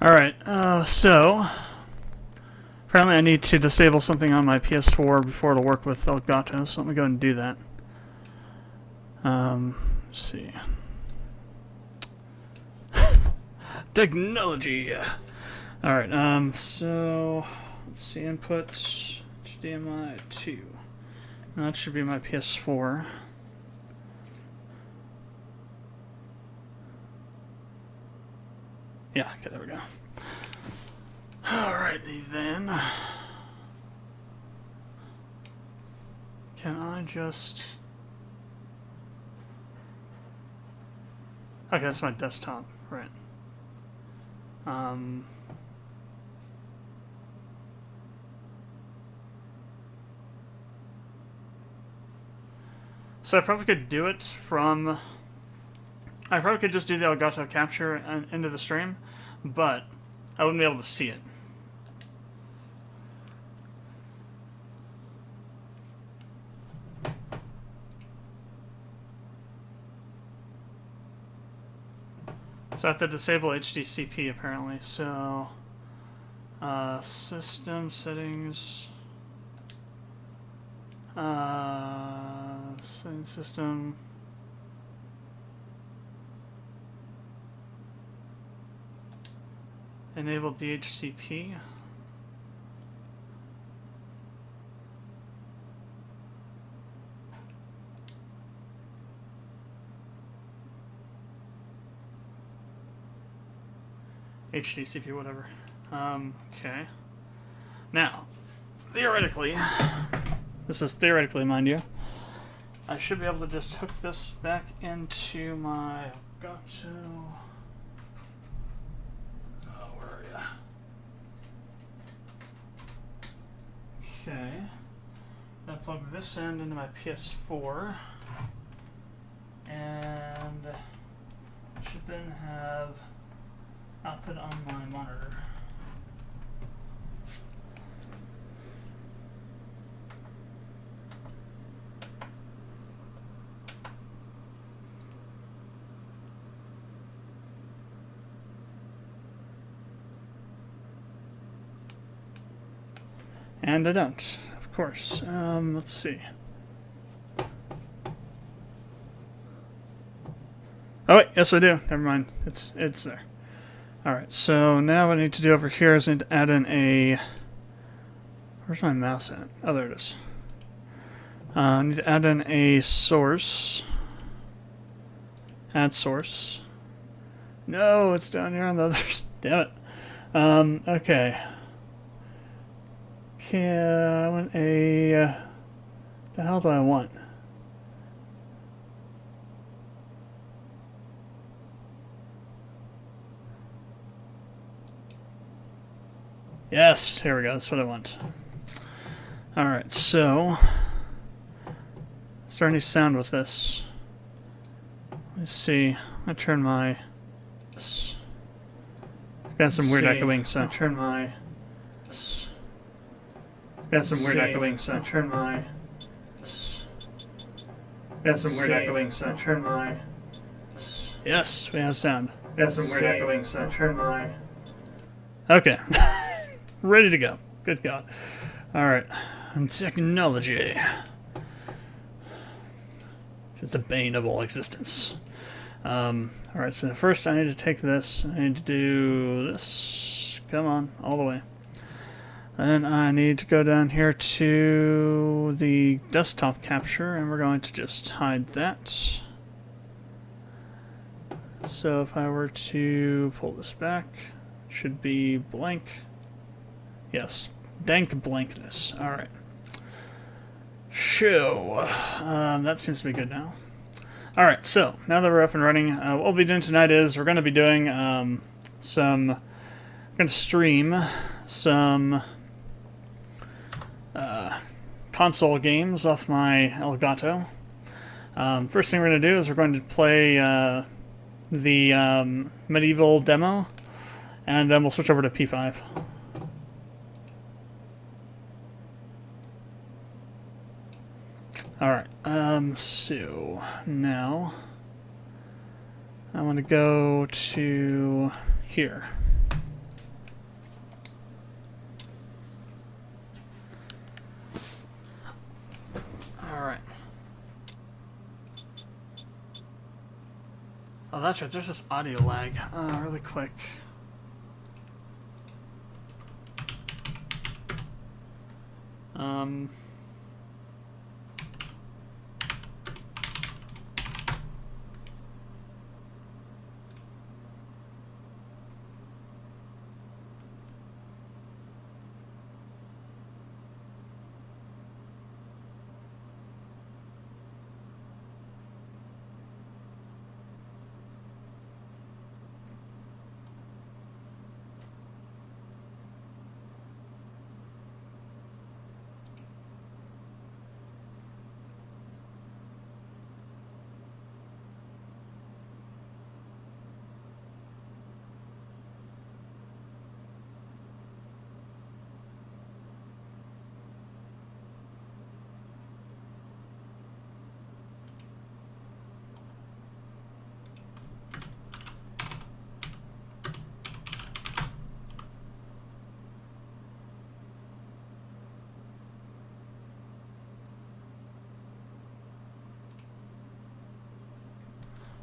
Alright, so apparently I need to disable something on my PS4 before it'll work with Elgato, so let me go ahead and do that. Let's see. Technology! Alright, so let's see, input HDMI 2. That should be my PS4. Yeah, okay, there we go. Alrighty then. Can I just... Okay, that's my desktop, right. So I probably could do it from... I probably could just do the Elgato capture into the stream, but I wouldn't be able to see it. So I have to disable HDCP apparently. So, system settings, setting system. Enable DHCP. HDCP, whatever. Okay. Now, theoretically, this is theoretically, mind you, I should be able to just hook this back into my Elgato. Okay, I plug this end into my PS4, and I should then have output on my monitor. And I don't, of course. Let's see. Oh wait, yes I do. Never mind. It's there. Alright, so now what I need to do over here is I need to add in a... Where's my mouse at? Oh, there it is. I need to add in a source. Add source. No, it's down here on the others. Damn it. Okay. I want a... the hell do I want? Yes, here we go. That's what I want. Alright, so... is there any sound with this? Let's see. I turn my... got some weird echoing sound. Turn my... got some weird echoing sound. Turn my... got some weird echoing sound. Turn my... Yes, we have sound. Got some weird echoing sound. Turn my... Okay. Ready to go. Good God. Alright. Technology. It's the bane of all existence. Alright, so first I need to take this. I need to do this. Come on, all the way. Then I need to go down here to the desktop capture, and we're going to just hide that. So if I were to pull this back, it should be blank. Yes, dank blankness. Alright. Show. That seems to be good now. Alright, so now that we're up and running, what we'll be doing tonight is we're going to be doing we're going to stream some console games off my Elgato. First thing we're going to do is we're going to play the medieval demo, and then we'll switch over to P5. Alright, so now I want to go to here. Oh, that's right. There's this audio lag. Really quick.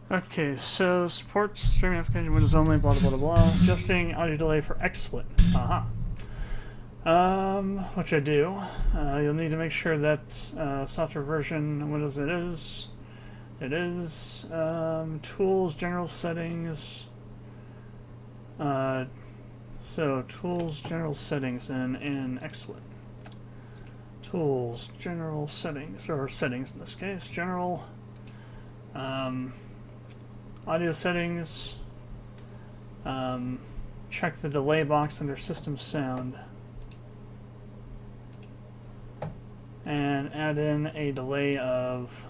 Okay, so supports streaming application windows only, blah blah blah blah. Adjusting audio delay for XSplit. Aha. Which I do. You'll need to make sure that software version Windows it is. It is. Tools, general settings. So tools, general settings, and in XSplit. Tools, general settings, or settings in this case, general. Audio settings, check the delay box under system sound, and add in a delay of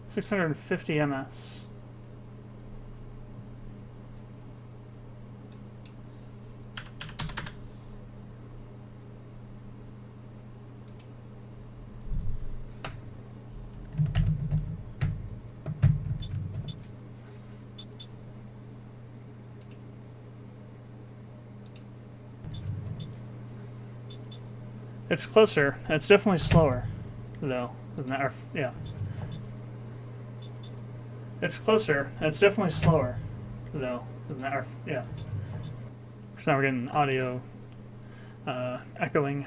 650 ms. It's closer. It's definitely slower, though. Than that. Yeah. It's closer. It's definitely slower, though. Than that. Yeah. So now we're getting audio echoing.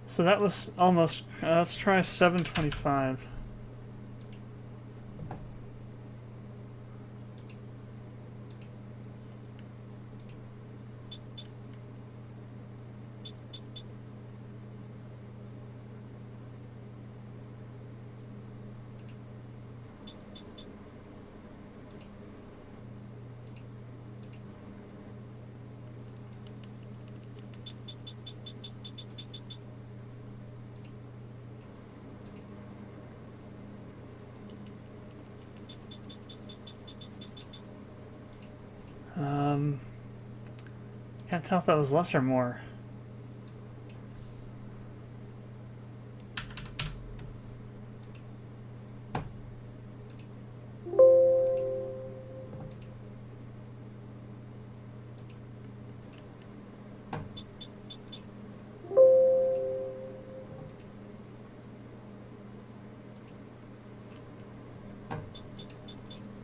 So that was almost. Let's try 725. Can't tell if that was less or more.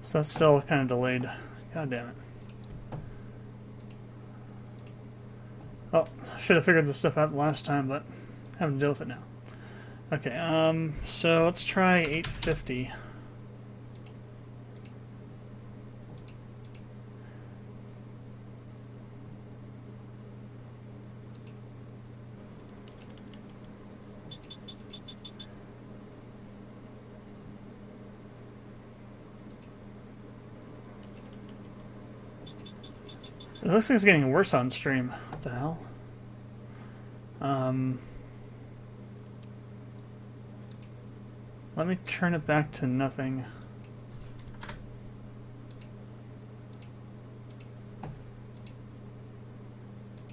So that's still kind of delayed. God damn it. Oh, should have figured this stuff out last time, but having to deal with it now. Okay, so let's try 850. It looks like it's getting worse on stream. What the hell? Let me turn it back to nothing.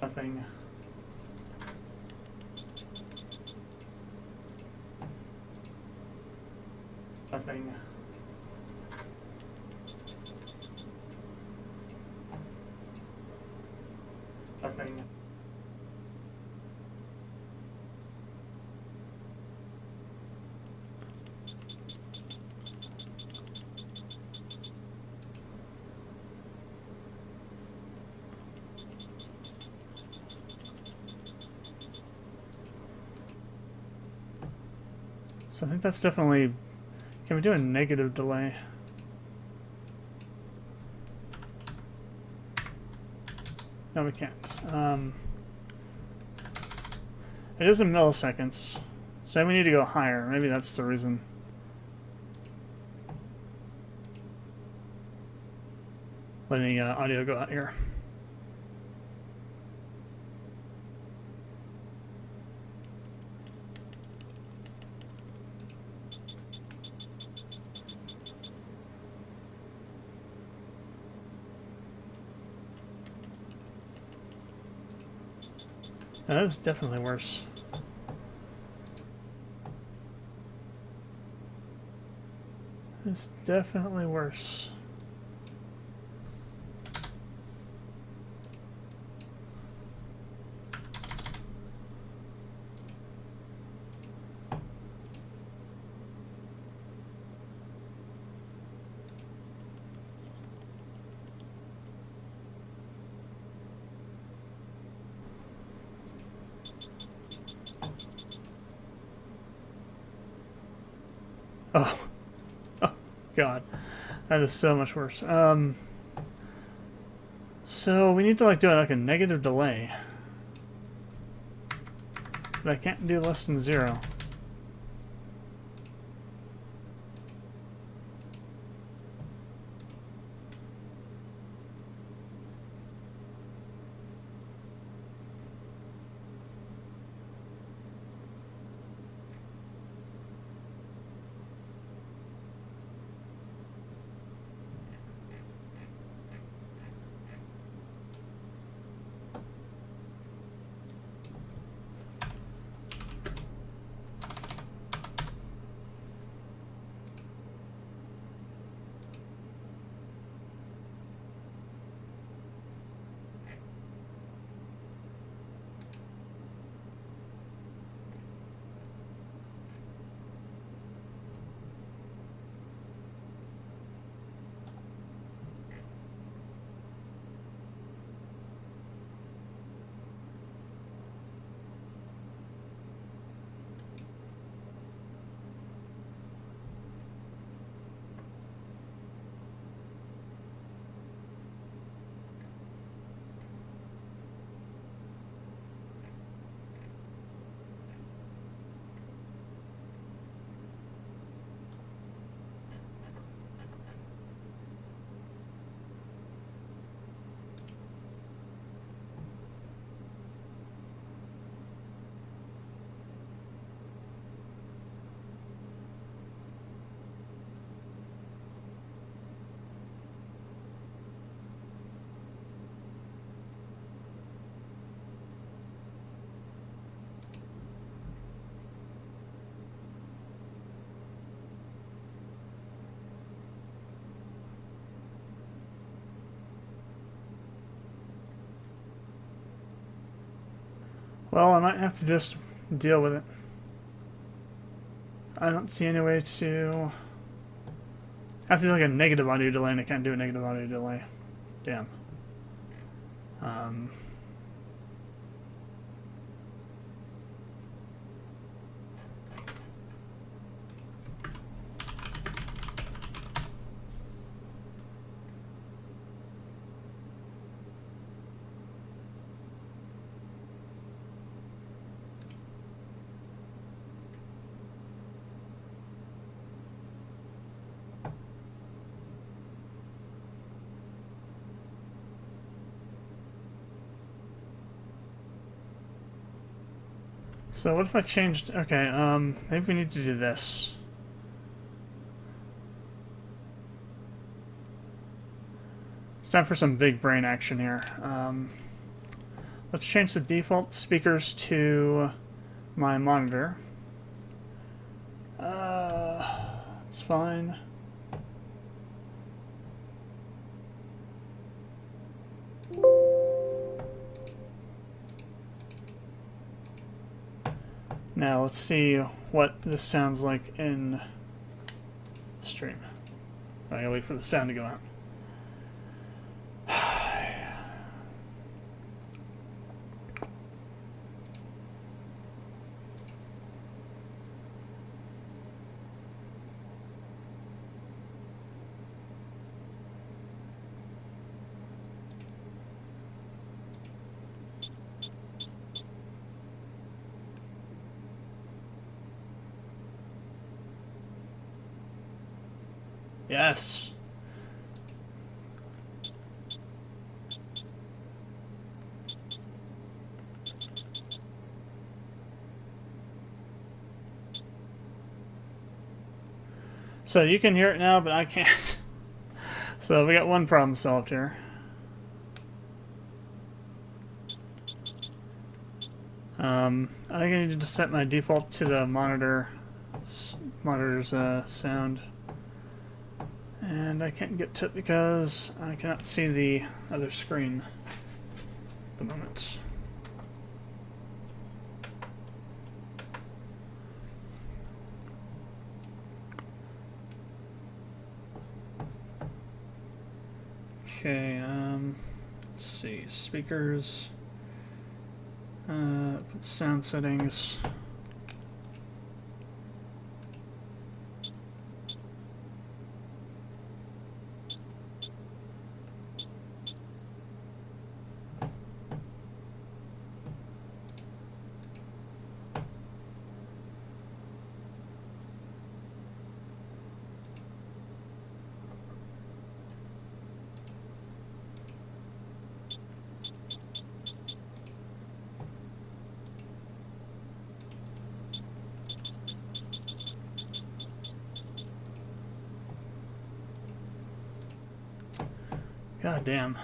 Nothing. Nothing. Nothing. So I think that's definitely... Can we do a negative delay? No, we can't. It is in milliseconds. So we need to go higher. Maybe that's the reason. Letting audio go out here. That is definitely worse. It's definitely worse. Oh. Oh, God. That is so much worse. So we need to like do like a negative delay. But I can't do less than 0. Well, I might have to just deal with it. I don't see any way to... I have to do like a negative audio delay, and I can't do a negative audio delay. Damn. So what if I changed... Okay, maybe we need to do this. It's time for some big brain action here. Let's change the default speakers to my monitor. It's fine. Now let's see what this sounds like in the stream. I gotta wait for the sound to go out. Yes. So you can hear it now, but I can't. So we got one problem solved here. I think I need to set my default to the monitor's sound. And I can't get to it because I cannot see the other screen at the moment. Okay, let's see, speakers, sound settings. God damn.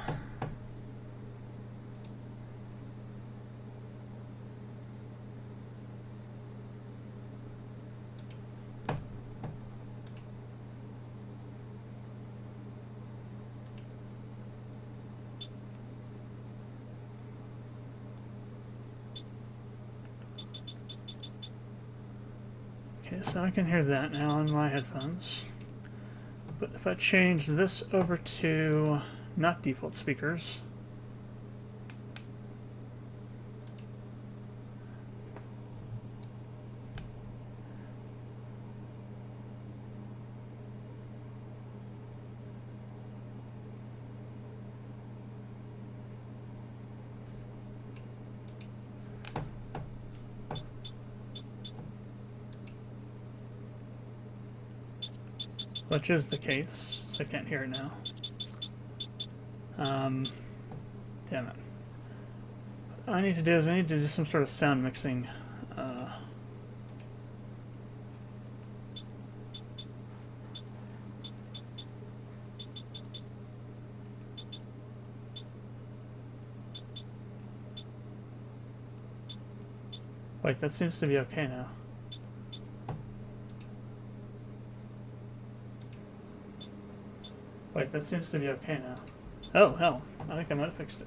Okay, so I can hear that now on my headphones. But if I change this over to not default speakers, which is the case, so I can't hear it now. Damn it. What I need to do is I need to do some sort of sound mixing. Wait, that seems to be okay now. Wait, that seems to be okay now. Oh, hell. I think I might have fixed it.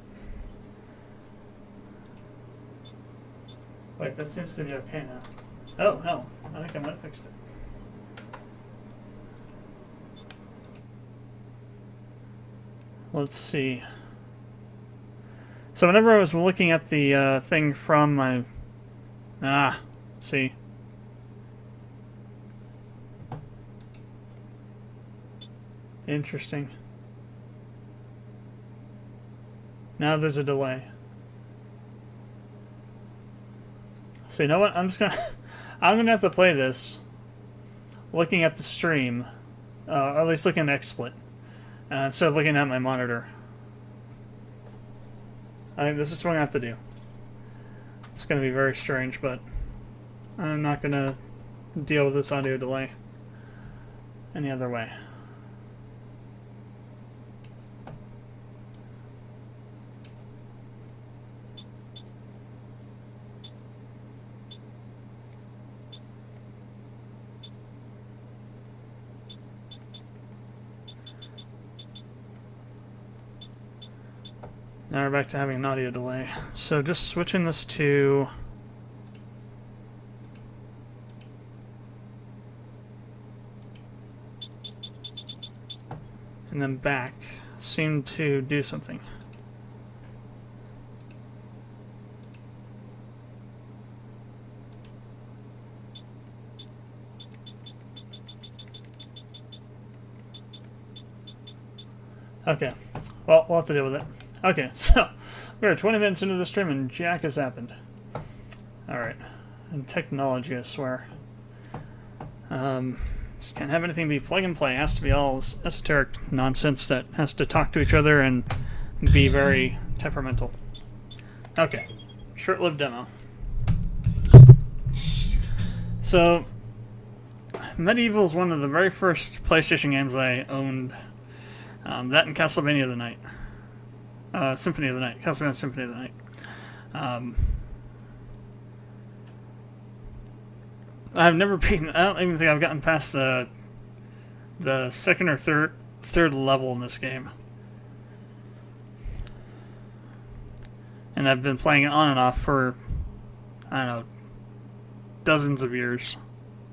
Wait, that seems to be okay now. Oh, hell. I think I might have fixed it. Let's see. So whenever I was looking at the thing from my... see. Interesting. Now there's a delay. So you know what? I'm gonna have to play this looking at the stream, or at least looking at XSplit, instead of looking at my monitor. I think this is what I'm gonna have to do. It's gonna be very strange, but I'm not gonna deal with this audio delay any other way. Now we're back to having an audio delay. So just switching this to... and then back seemed to do something. Okay, well, we'll have to deal with it. Okay, so we're 20 minutes into the stream and jack has happened. Alright, and technology, I swear. Just can't have anything be plug and play. It has to be all esoteric nonsense that has to talk to each other and be very temperamental. Okay, short-lived demo. So, Medieval is one of the very first PlayStation games I owned. That and Castlevania of the Night. Symphony of the Night. Castlevania Symphony of the Night. I've never been... I don't even think I've gotten past the second or third level in this game. And I've been playing it on and off for, I don't know, dozens of years.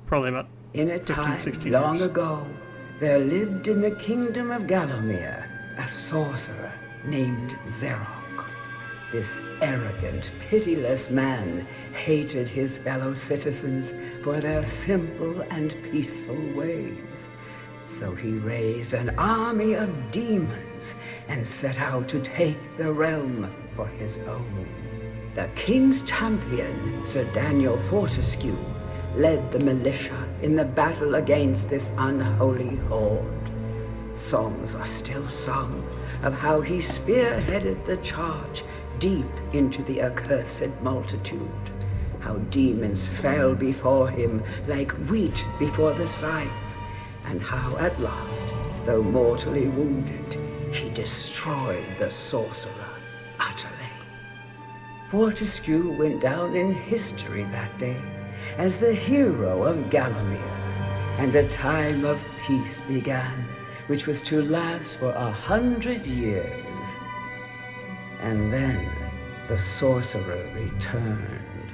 Probably about In a 15, time 16 long years. ago, there lived in the kingdom of Gallowmere a sorcerer named Zerok. This arrogant, pitiless man hated his fellow citizens for their simple and peaceful ways. So he raised an army of demons and set out to take the realm for his own. The king's champion, Sir Daniel Fortescue, led the militia in the battle against this unholy horde. Songs are still sung of how he spearheaded the charge deep into the accursed multitude, how demons fell before him like wheat before the scythe, and how at last, though mortally wounded, he destroyed the sorcerer utterly. Fortescue went down in history that day as the hero of Gallowmere, and a time of peace began, which was to last for 100 years. And then the sorcerer returned.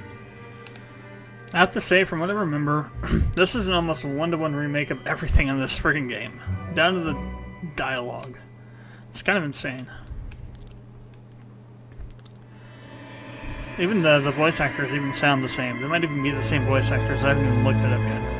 I have to say, from what I remember, this is an almost one-to-one remake of everything in this friggin' game. Down to the dialogue. It's kind of insane. Even the voice actors even sound the same. They might even be the same voice actors. I haven't even looked it up yet.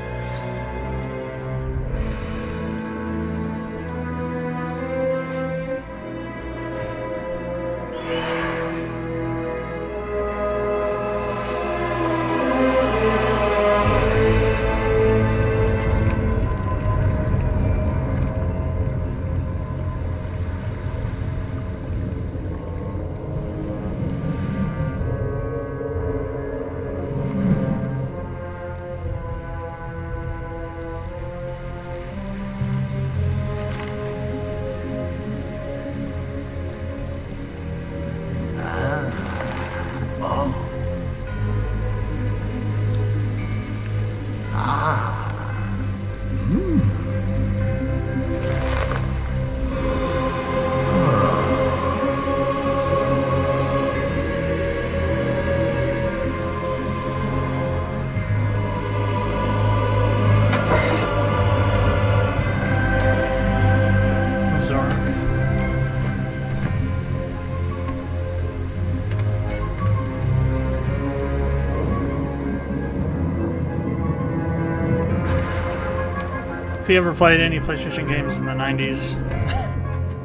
If you ever played any PlayStation games in the 90s,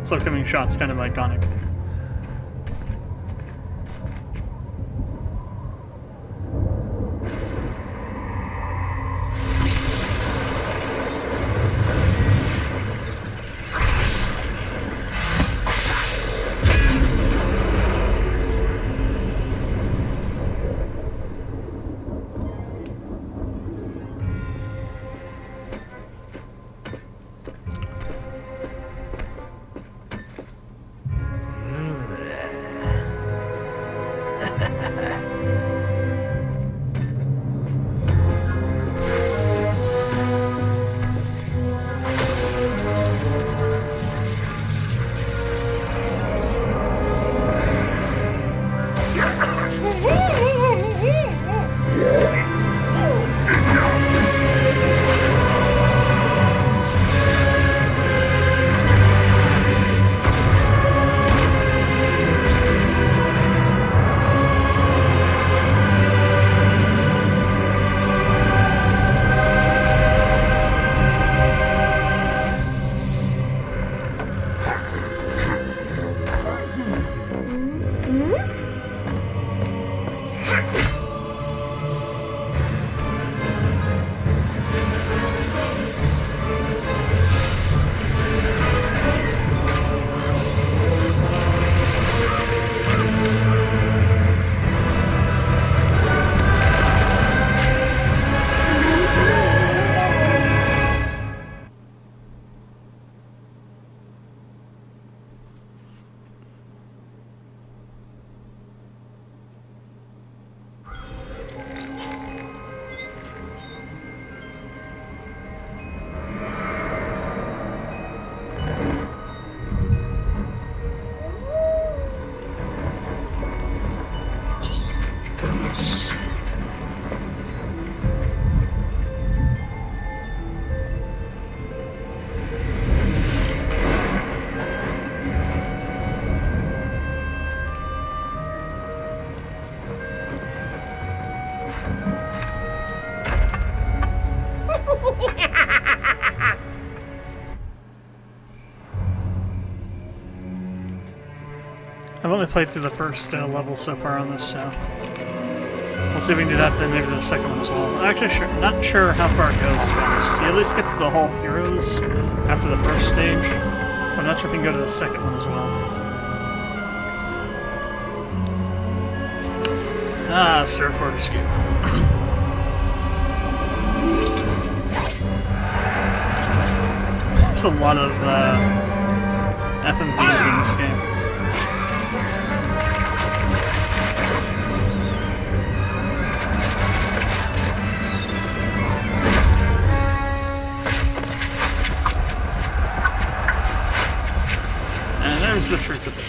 this upcoming shot's kind of iconic. I've only played through the first level so far on this, so we'll see if we can do that, then maybe the second one as well. I'm actually not sure how far it goes, to be honest. You at least get to the Hall of Heroes after the first stage, but I'm not sure if you can go to the second one as well. Stir Fortescue. There's a lot of FMVs in this game. And there's the truth of it.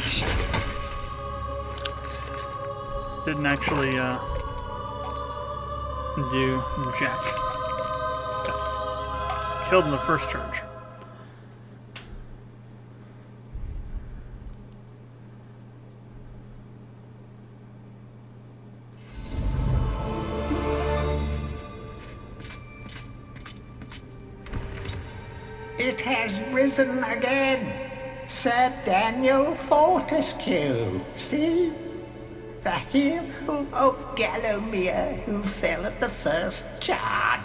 Didn't actually do jack. Okay. Killed in the first charge. It has risen again, Sir Daniel Fortescue. See? The hero of Gallowmere who fell at the first charge.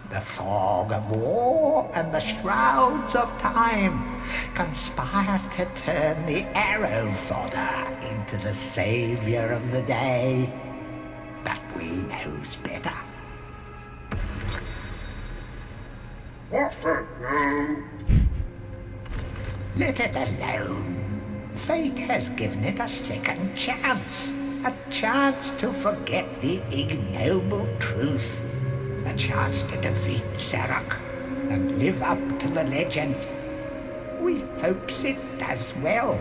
The fog of war and the shrouds of time conspire to turn the arrow fodder into the savior of the day. But we knows better. Let it alone. Fate has given it a second chance. A chance to forget the ignoble truth. A chance to defeat Zarok and live up to the legend. We hopes it does well.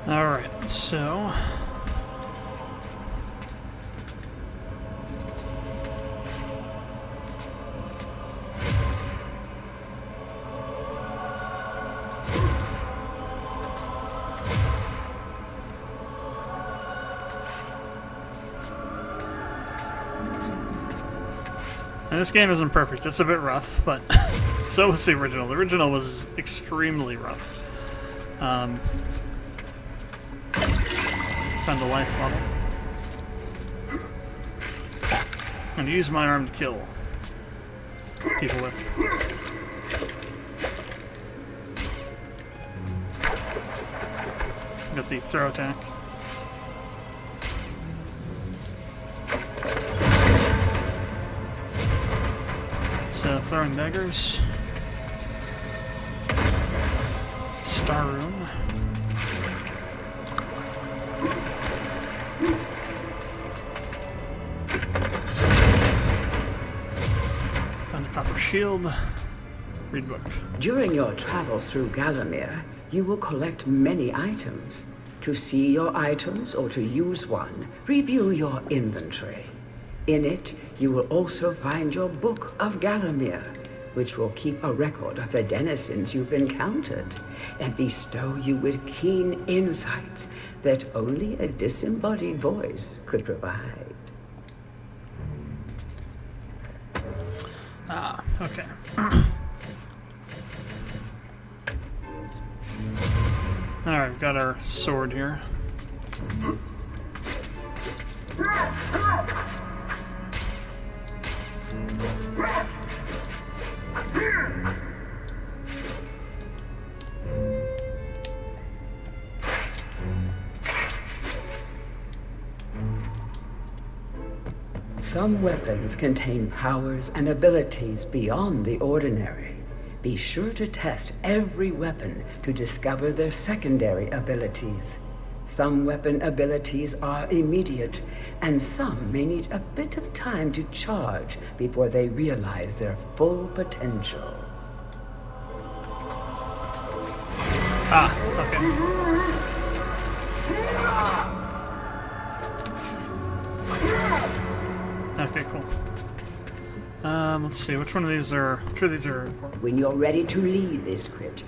Alright, so and this game isn't perfect. It's a bit rough, but so was the original. The original was extremely rough. Found a life bottle. I'm gonna use my arm to kill people with. Got the throw attack. So throwing daggers. Star room. Copper shield. Read book. During your travels through Gallowmere, you will collect many items. To see your items or to use one, review your inventory. In it, you will also find your Book of Gallowmere, which will keep a record of the denizens you've encountered and bestow you with keen insights that only a disembodied voice could provide. Ah, okay. Alright, we've got our sword here. Some weapons contain powers and abilities beyond the ordinary. Be sure to test every weapon to discover their secondary abilities. Some weapon abilities are immediate, and some may need a bit of time to charge before they realize their full potential. Ah, okay. Okay, cool. Let's see, which one of these are... I'm sure these are important. When you're ready to leave this crypt,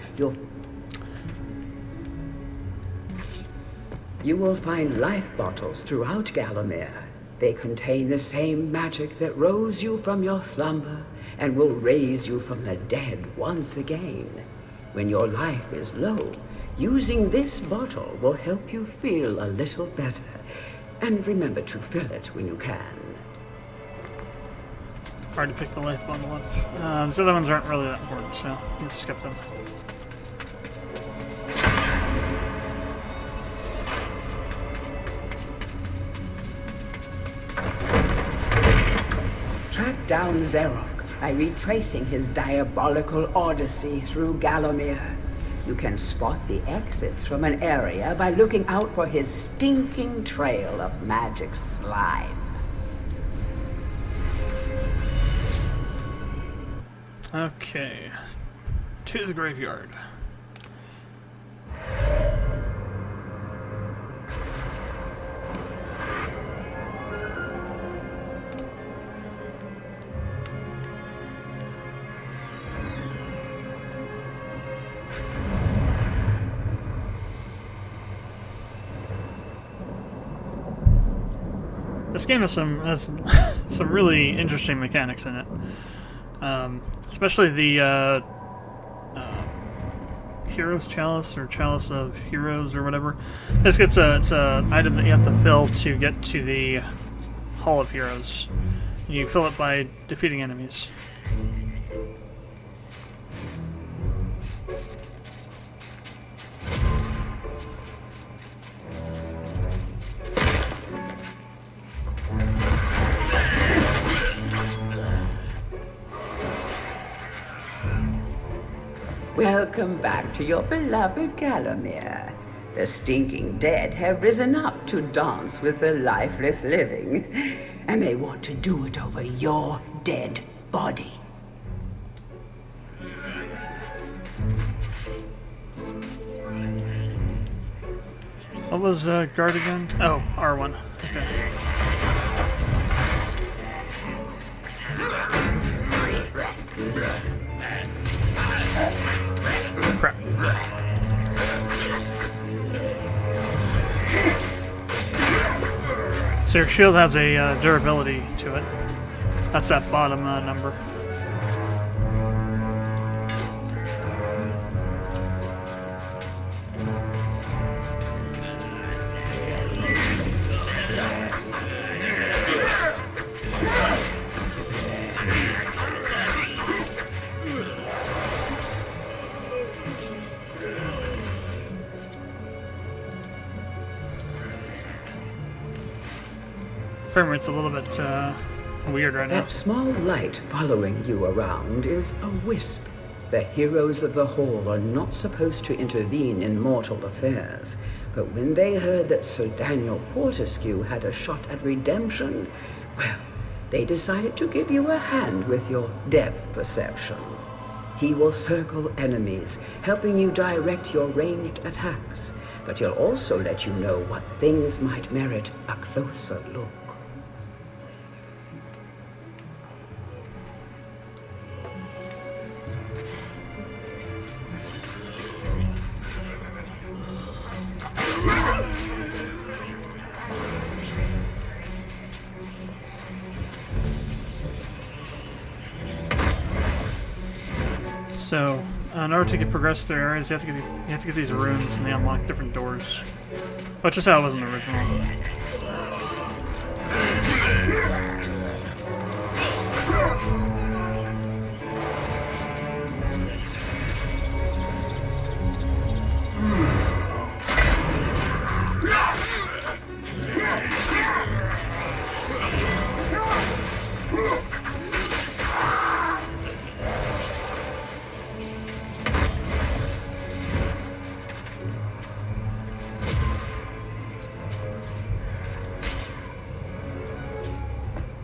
you will find life bottles throughout Gallowmere. They contain the same magic that rose you from your slumber and will raise you from the dead once again. When your life is low, using this bottle will help you feel a little better. And remember to fill it when you can. Hard to pick the life bundle up. These other ones aren't really that important, so let's skip them. Track down Xerok by retracing his diabolical odyssey through Gallowmere. You can spot the exits from an area by looking out for his stinking trail of magic slime. Okay. To the graveyard. This game has some really interesting mechanics in it, especially the Heroes Chalice or Chalice of Heroes or whatever. This gets it's an item that you have to fill to get to the Hall of Heroes. You fill it by defeating enemies. Welcome back to your beloved Gallowmere. The stinking dead have risen up to dance with the lifeless living, and they want to do it over your dead body. What was guard again? Oh, R1. Okay. Crap. So your shield has a durability to it. That's that bottom number. Frame rate's a little bit weird right now. That small light following you around is a wisp. The heroes of the Hall are not supposed to intervene in mortal affairs, but when they heard that Sir Daniel Fortescue had a shot at redemption, well, they decided to give you a hand with your depth perception. He will circle enemies, helping you direct your ranged attacks, but he'll also let you know what things might merit a closer look. So, in order to progress through areas, you have to get these runes, and they unlock different doors, which is how it was in the original.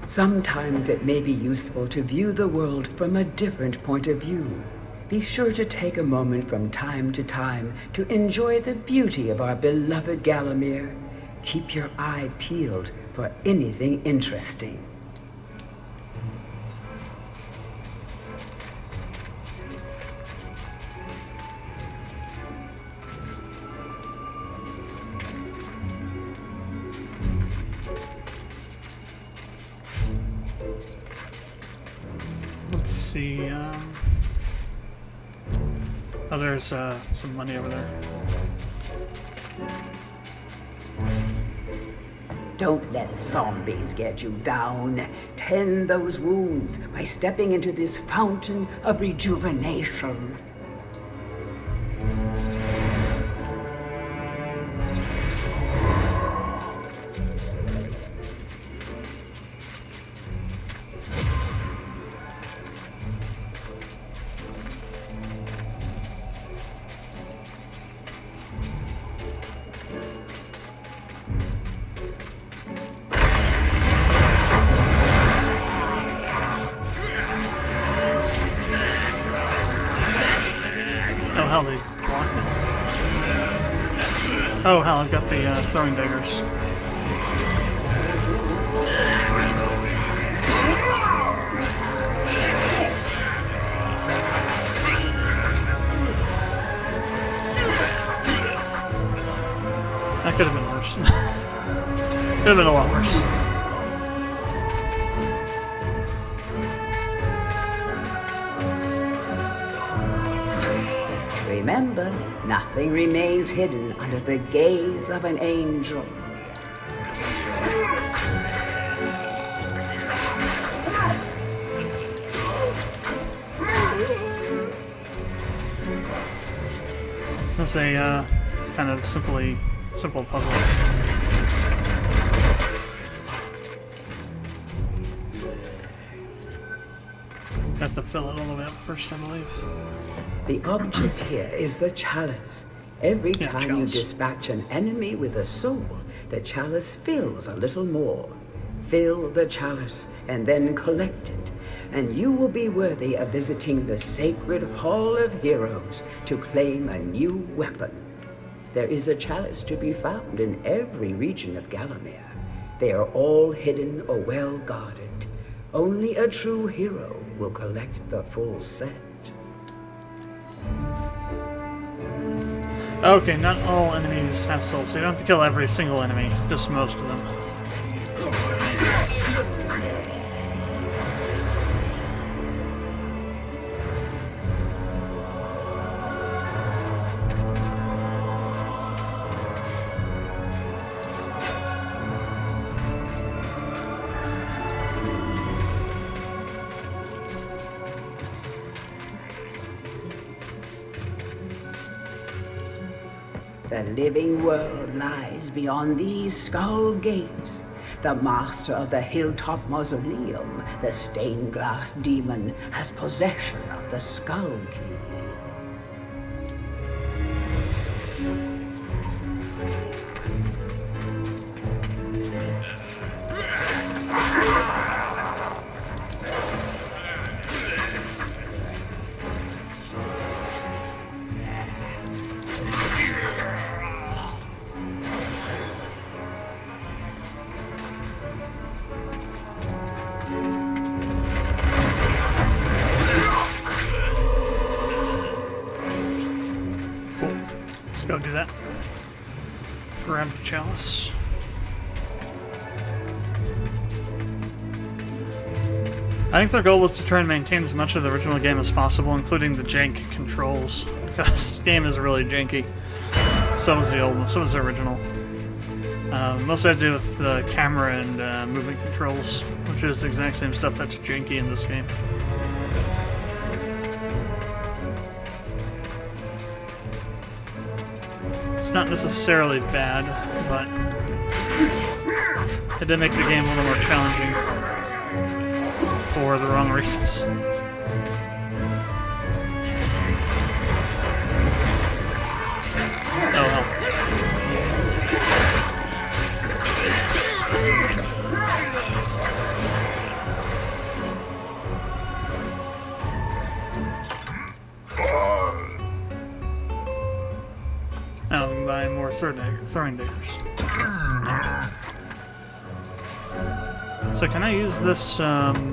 Sometimes it may be useful to view the world from a different point of view. Be sure to take a moment from time to time to enjoy the beauty of our beloved Gallowmere. Keep your eye peeled for anything interesting. see. Oh, there's some money over there. Don't let zombies get you down. Tend those wounds by stepping into this fountain of rejuvenation. Oh hell, they blocked it. Oh hell, I've got the throwing daggers. That could have been worse. Could have been a lot worse. Remember, nothing remains hidden under the gaze of an angel. That's a kind of simple puzzle. Have to fill it all the way up first, I believe. The object here is the chalice. Every time you chalice. dispatch an enemy with a soul, the chalice fills a little more. Fill the chalice and then collect it, and you will be worthy of visiting the sacred Hall of Heroes to claim a new weapon. There is a chalice to be found in every region of Gallowmere. They are all hidden or well guarded. Only a true hero will collect the full set. Okay, not all enemies have souls, so you don't have to kill every single enemy, just most of them. The living world lies beyond these skull gates. The master of the hilltop mausoleum, the stained glass demon, has possession of the skull key. Go do that. Grab the chalice. I think their goal was to try and maintain as much of the original game as possible, including the jank controls, because this game is really janky. So was the original. Most had to do with the camera and movement controls, which is the exact same stuff that's janky in this game. It's not necessarily bad, but it did make the game a little more challenging for the wrong reasons. Oh hell. Now we can buy more throwing daggers. So can I use this, Ugh.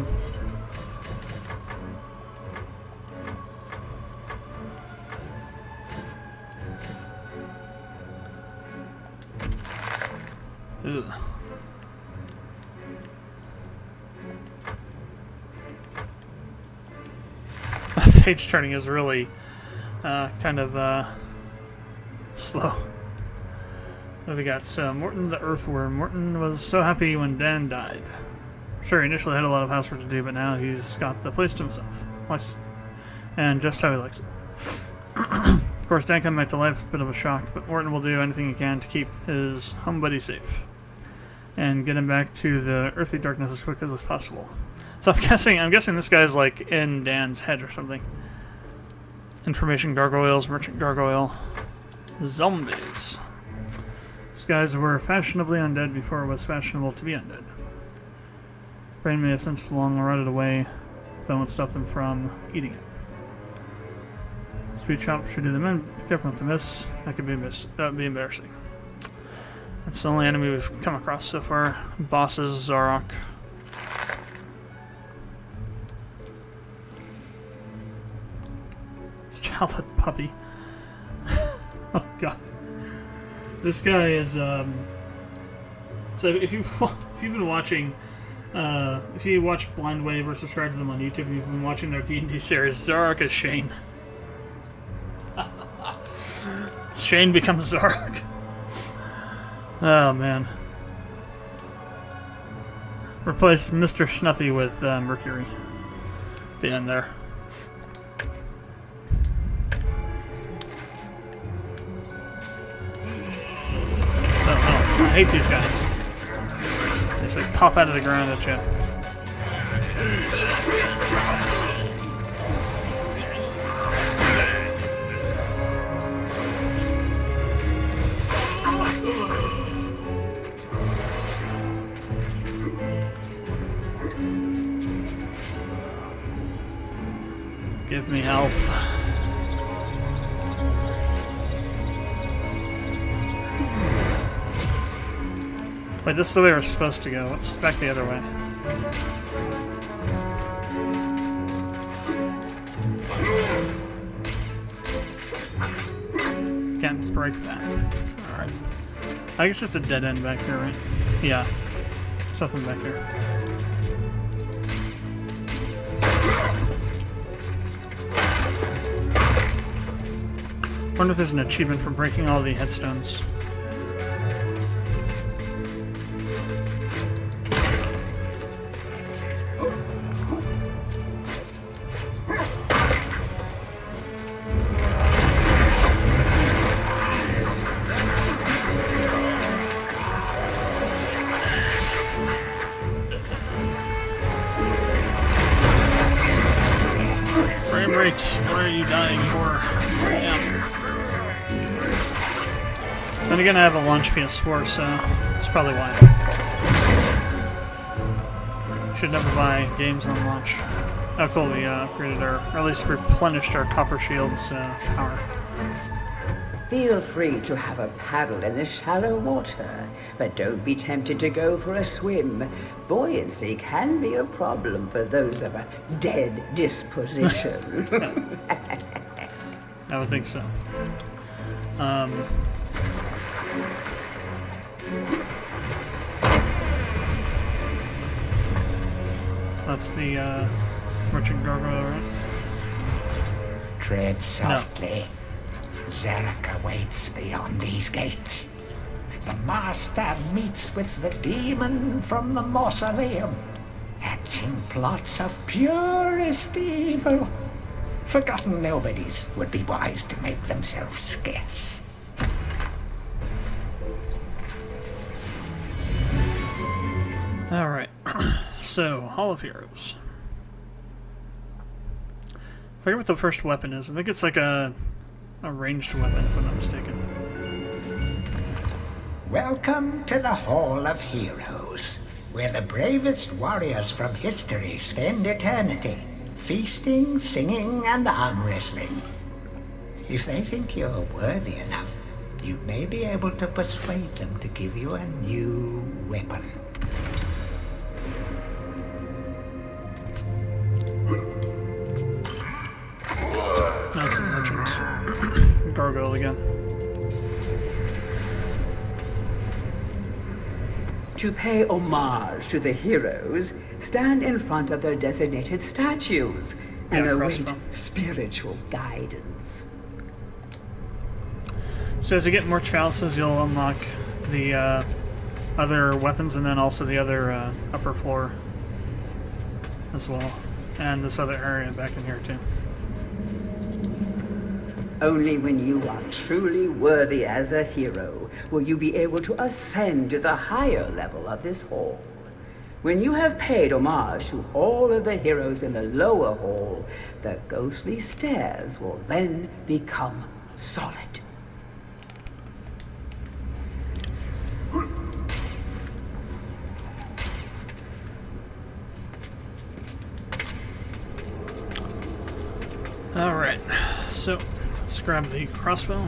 page turning is really kind of slow. What have we got? So, Morton the Earthworm. Morton was so happy when Dan died. Sure, he initially had a lot of housework to do, but now he's got the place to himself. And just how he likes it. Of course, Dan coming back to life is a bit of a shock, but Morton will do anything he can to keep his home buddy safe. And get him back to the earthly darkness as quick as possible. So I'm guessing this guy's like in Dan's head or something. Information gargoyles, merchant gargoyle, zombies. These guys were fashionably undead before it was fashionable to be undead. Brain may have since long rotted away, that won't stop them from eating it. Sweet chop should do them in. Be careful not to miss. That could be embarrassing. That's the only enemy we've come across so far. Boss is Zarok. It's childhood puppy. Oh god. This guy is so if you've been watching if you watch Blind Wave or subscribe to them on YouTube and you've been watching their D&D series, Zarok is Shane. Shane becomes Zarok. Oh man. Replace Mr. Snuffy with Mercury. At the end there. Oh, I hate these guys. They just like pop out of the ground at you. Give me health. Wait, this is the way we're supposed to go. Let's back the other way. Can't break that. Alright. I guess it's a dead end back here, right? Yeah. Something back here. I wonder if there's an achievement for breaking all the headstones. Frame rate, what are you dying for? Yeah. Then again, I have a launch PS4, so that's probably why. Should never buy games on launch. Oh cool, we upgraded or at least replenished our copper shield's power. Feel free to have a paddle in the shallow water, but don't be tempted to go for a swim. Buoyancy can be a problem for those of a dead disposition. I would think so. That's the merchant gargoyle, right? Tread softly. No. Zarok awaits beyond these gates. The master meets with the demon from the mausoleum, hatching plots of purest evil. Forgotten nobodies would be wise to make themselves scarce. Alright, so, Hall of Heroes. I forget what the first weapon is. I think it's like a ranged weapon, if I'm not mistaken. Welcome to the Hall of Heroes, where the bravest warriors from history spend eternity, feasting, singing, and arm wrestling. If they think you're worthy enough, you may be able to persuade them to give you a new weapon. That's the merchant. Gargoyle again. To pay homage to the heroes, stand in front of their designated statues. and await crossbow. spiritual guidance. So as you get more chalices, you'll unlock the other weapons, and then also the other upper floor as well, and this other area back in here too. Only when you are truly worthy as a hero will you be able to ascend to the higher level of this hall. When you have paid homage to all of the heroes in the lower hall, the ghostly stairs will then become solid. Alright, so let's grab the crossbow.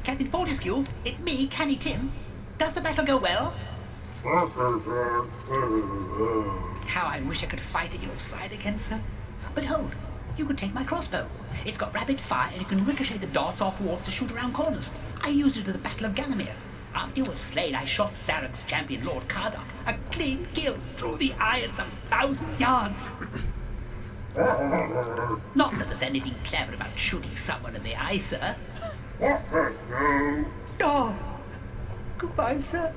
Captain Fortescue, it's me, Canny Tim. Does the battle go well? How I wish I could fight at your side again, sir. But hold, you could take my crossbow. It's got rapid fire and you can ricochet the darts off walls to shoot around corners. I used it at the Battle of Gallowmere. After you were slain, I shot Zarok's champion, Lord Kardok. A clean kill through the eye at some 1,000 yards. Not that there's anything clever about shooting someone in the eye, sir. Oh, goodbye, sir.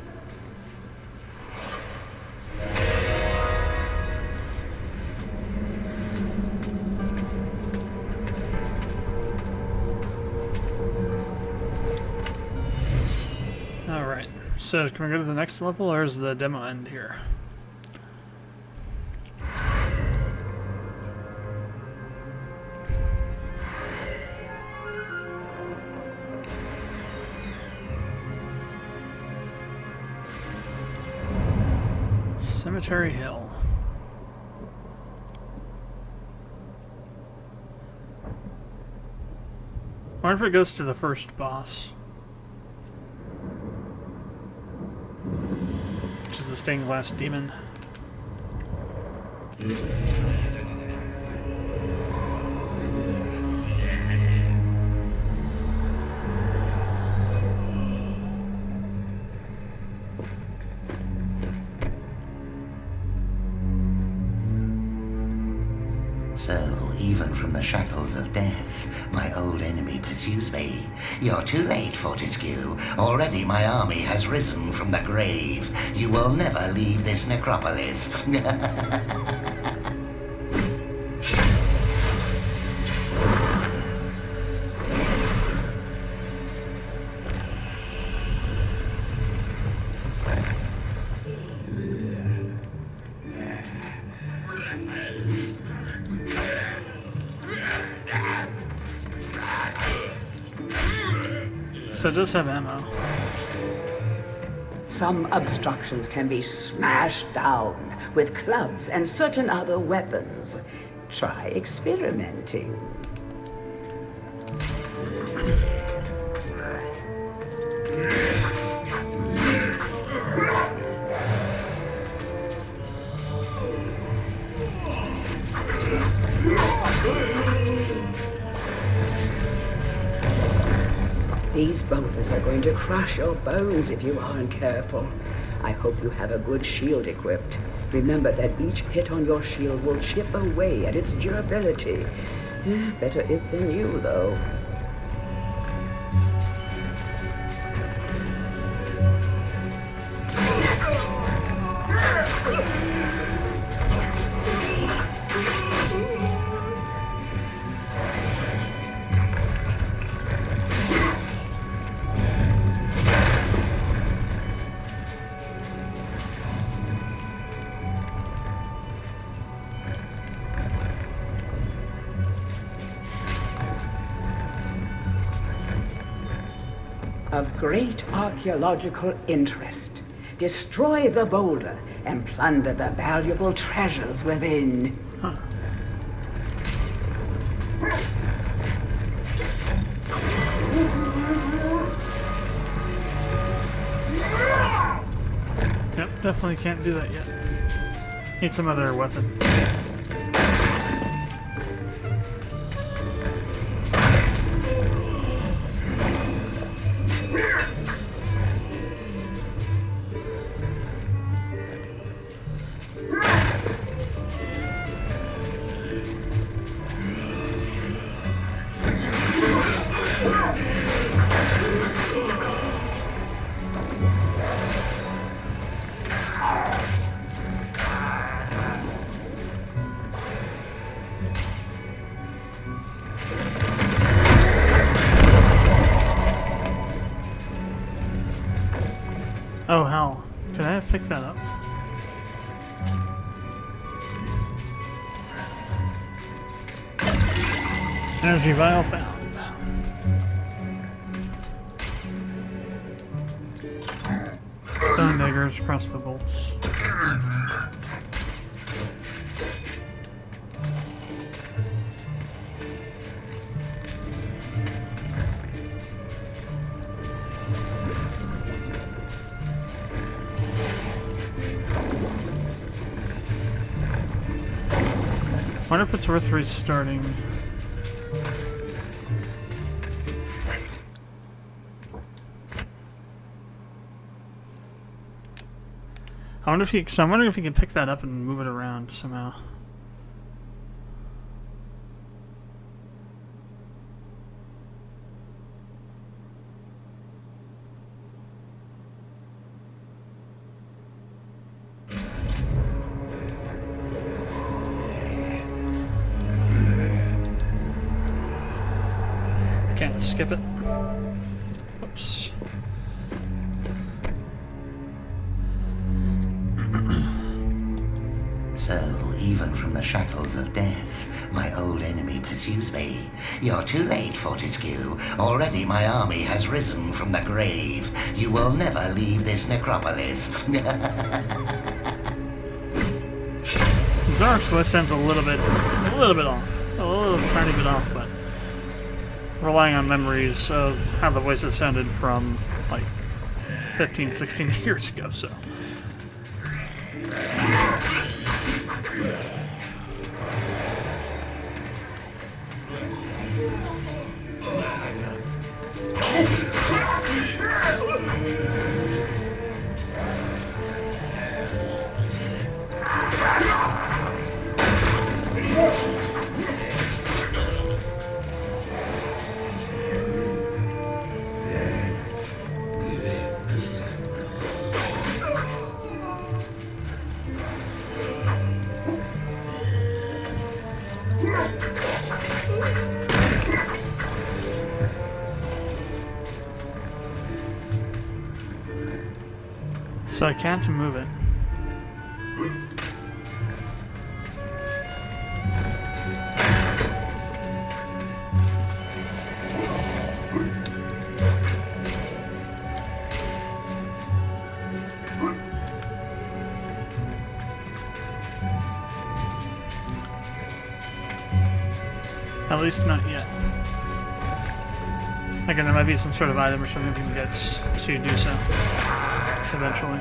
Alright, so can we go to the next level, or is the demo end here? Cemetery Hill. I wonder if it goes to the first boss, which is the stained glass demon. So, even from the shackles of death, my old enemy pursues me. You're too late, Fortescue. Already my army has risen from the grave. You will never leave this necropolis. So it does have ammo. Some obstructions can be smashed down with clubs and certain other weapons. Try experimenting. These boulders are going to crush your bones if you aren't careful. I hope you have a good shield equipped. Remember that each hit on your shield will chip away at its durability. Better it than you, though. Of great archaeological interest. Destroy the boulder and plunder the valuable treasures within. Huh. Yep, definitely can't do that yet. Need some other weapon. Oh, hell. Could I have picked that up? Energy vial found. Stone daggers, crossbow bolts. Wonder if it's worth restarting. I wonder if you. Cause I'm wondering if you can pick that up and move it around somehow. Can't skip it. Whoops. So, even from the shackles of death, my old enemy pursues me. You're too late, Fortescue. Already my army has risen from the grave. You will never leave this necropolis. Zark's voice sounds a little bit off. A little tiny bit off, but relying on memories of how the voices sounded from like 15, 16 years ago, so. So I can't move it. At least not yet. Again, there might be some sort of item or something we can get to do so eventually.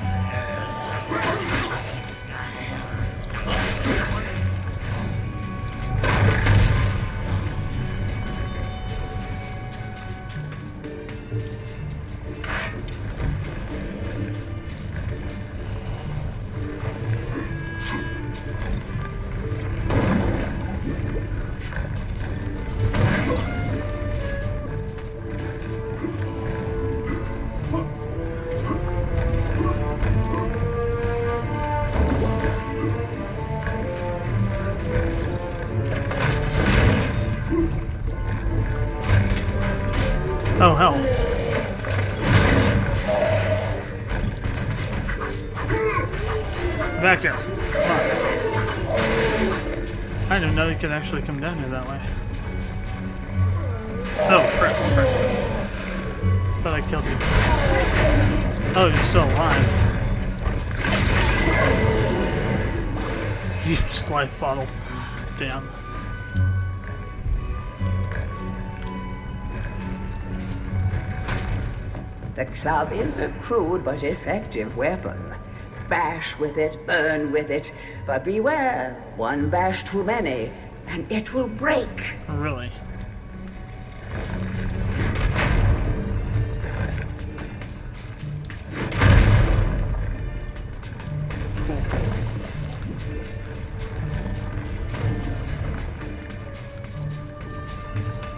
Oh, hell. Back here. Come on. I didn't know you could actually come down here that way. Oh, crap. Thought I killed you. Oh, you're still alive. Use life bottle. Damn. The club is a crude but effective weapon. Bash with it, burn with it, but beware, one bash too many, and it will break. Really? Cool.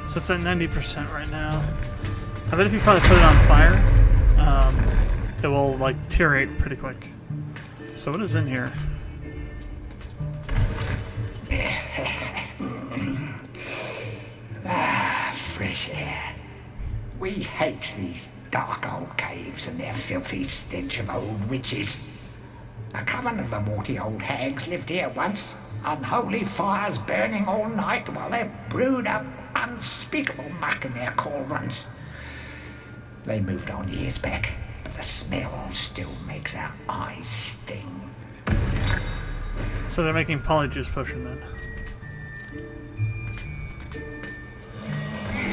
So it's at 90% right now. I bet if you probably put it on fire, it will like deteriorate pretty quick. So what is in here? Fresh air. We hate these dark old caves and their filthy stench of old witches. A coven of the warty old hags lived here once, unholy fires burning all night while they brewed up unspeakable muck in their cauldrons. They moved on years back, but the smell still makes our eyes sting. So they're making polyjuice potion then.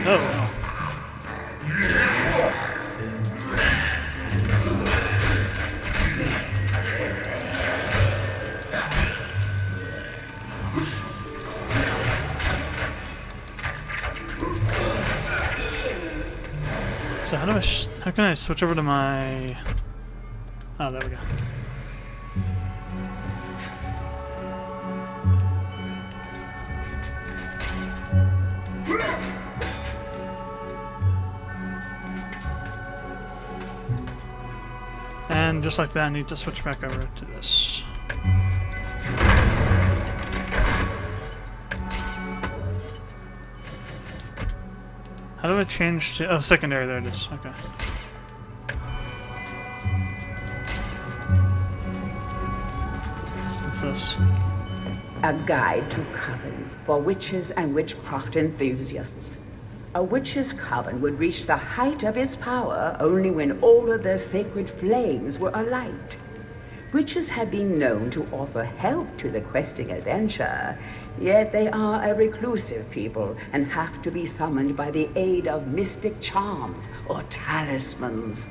Oh. So how can I switch over to my... Oh, there we go. And just like that, I need to switch back over to this. How do I change to... Oh, secondary, there it is. Okay. What's this? A guide to covens for witches and witchcraft enthusiasts. A witch's coven would reach the height of its power only when all of their sacred flames were alight. Witches have been known to offer help to the questing adventurer, yet they are a reclusive people and have to be summoned by the aid of mystic charms or talismans.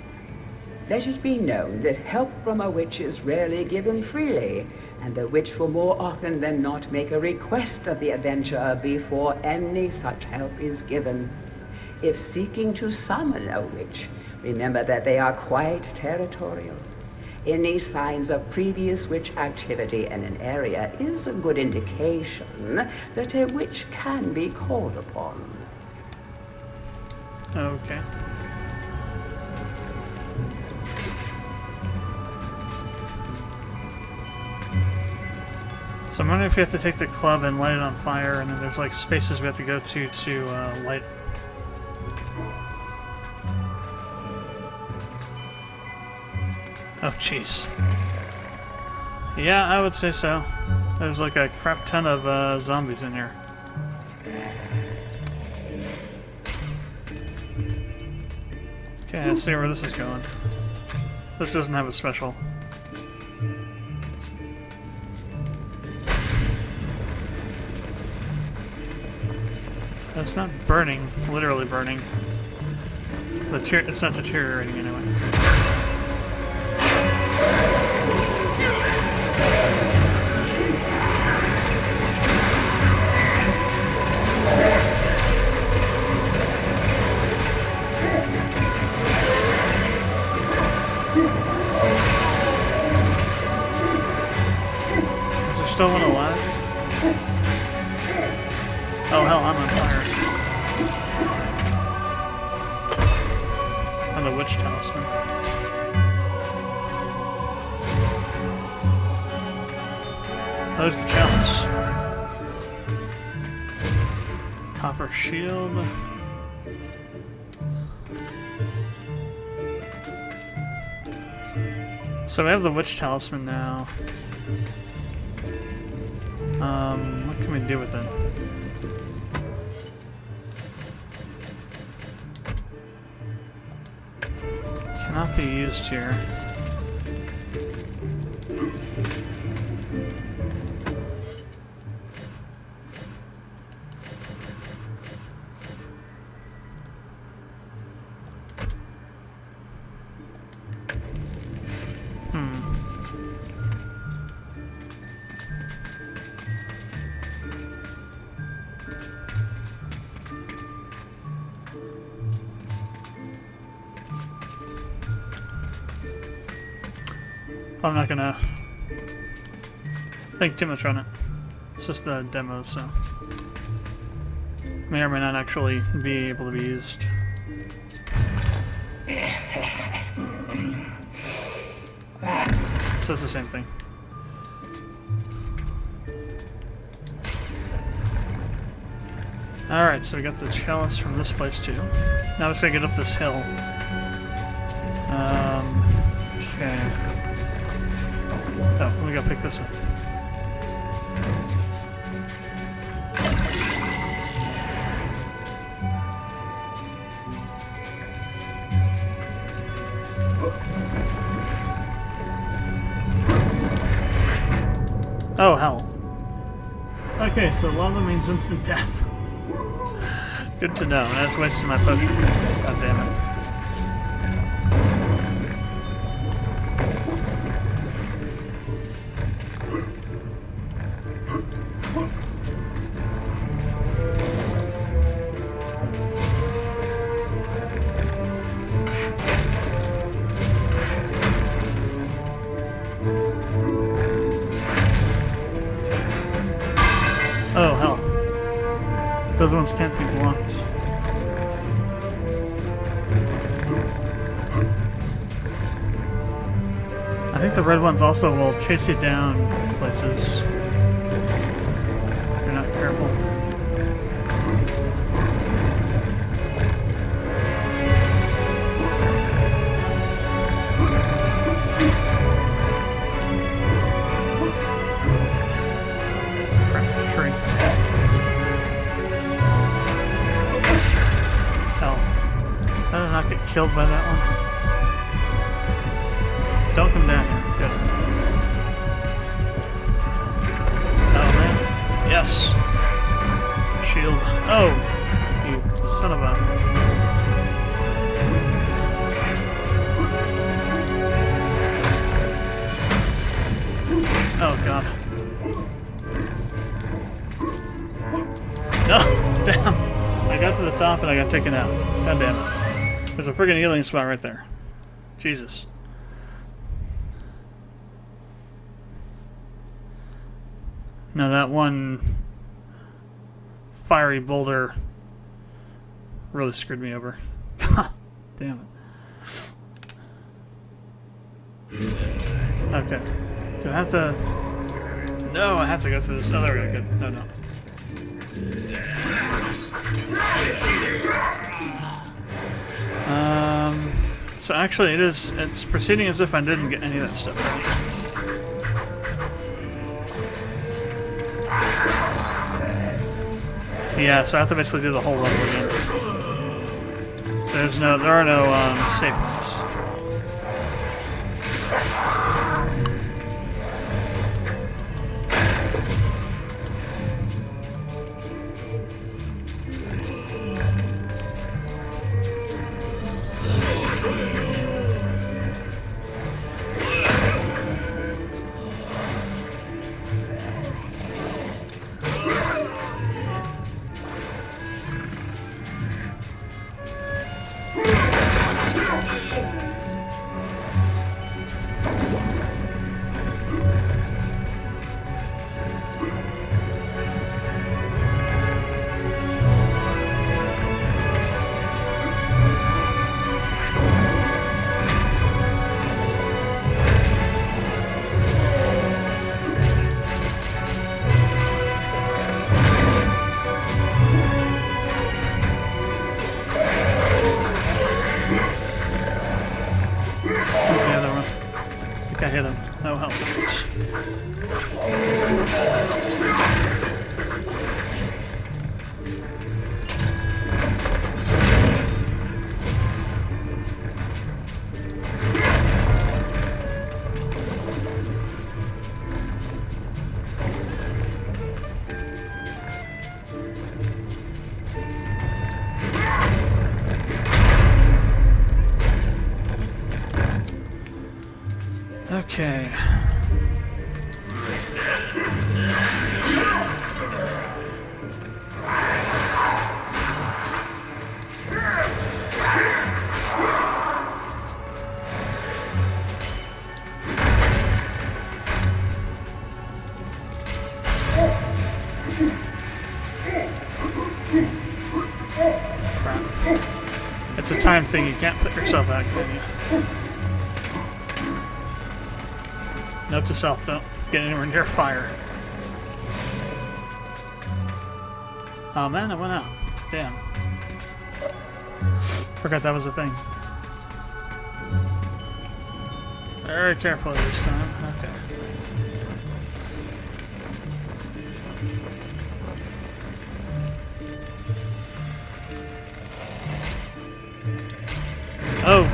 Let it be known that help from a witch is rarely given freely, and the witch will more often than not make a request of the adventurer before any such help is given. If seeking to summon a witch, remember that they are quite territorial. Any signs of previous witch activity in an area is a good indication that a witch can be called upon. Okay. So I'm wondering if we have to take the club and light it on fire, and then there's like spaces we have to go to light. Oh, jeez. Yeah, I would say so. There's like a crap ton of zombies in here. Okay, let's see where this is going. This doesn't have a special. It's not burning, literally burning. It's not deteriorating anyway. Is there still one alive? Oh hell, I'm on fire. And the witch talisman. There's the chalice. Copper shield. So we have the witch talisman now. What can we do with it? Cannot be used here. I'm not gonna think too much on it. It's just a demo, so may or may not actually be able to be used. So it's the same thing. Alright, so we got the chalice from this place too. Now let's gotta get up this hill. Okay. Oh, let me go pick this up. Oh, hell. Okay, so lava means instant death. Good to know. I just wasted my potion. God damn it. Oh, hell. Those ones can't be blocked. I think the red ones also will chase you down places if you're not careful. Killed by that one. Don't come down here. Good. Oh man. Yes. Shield. Oh, you son of a. Oh god. No. Damn. I got to the top and I got taken out. God damn it. There's a friggin' healing spot right there. Jesus. No, that one fiery boulder really screwed me over. Damn it. Okay. Do I have to... No, I have to go through this. Oh, there we go. Good. No, no. So actually it's proceeding as if I didn't get any of that stuff right. Yeah, so I have to basically do the whole level again. There are no save points. I hit him. No help. Okay. Crap. It's a time thing, you can't put yourself out, can you? Note to self, don't get anywhere near fire. Oh man, I went out. Damn. Forgot that was a thing. Very carefully this time. Okay. Oh,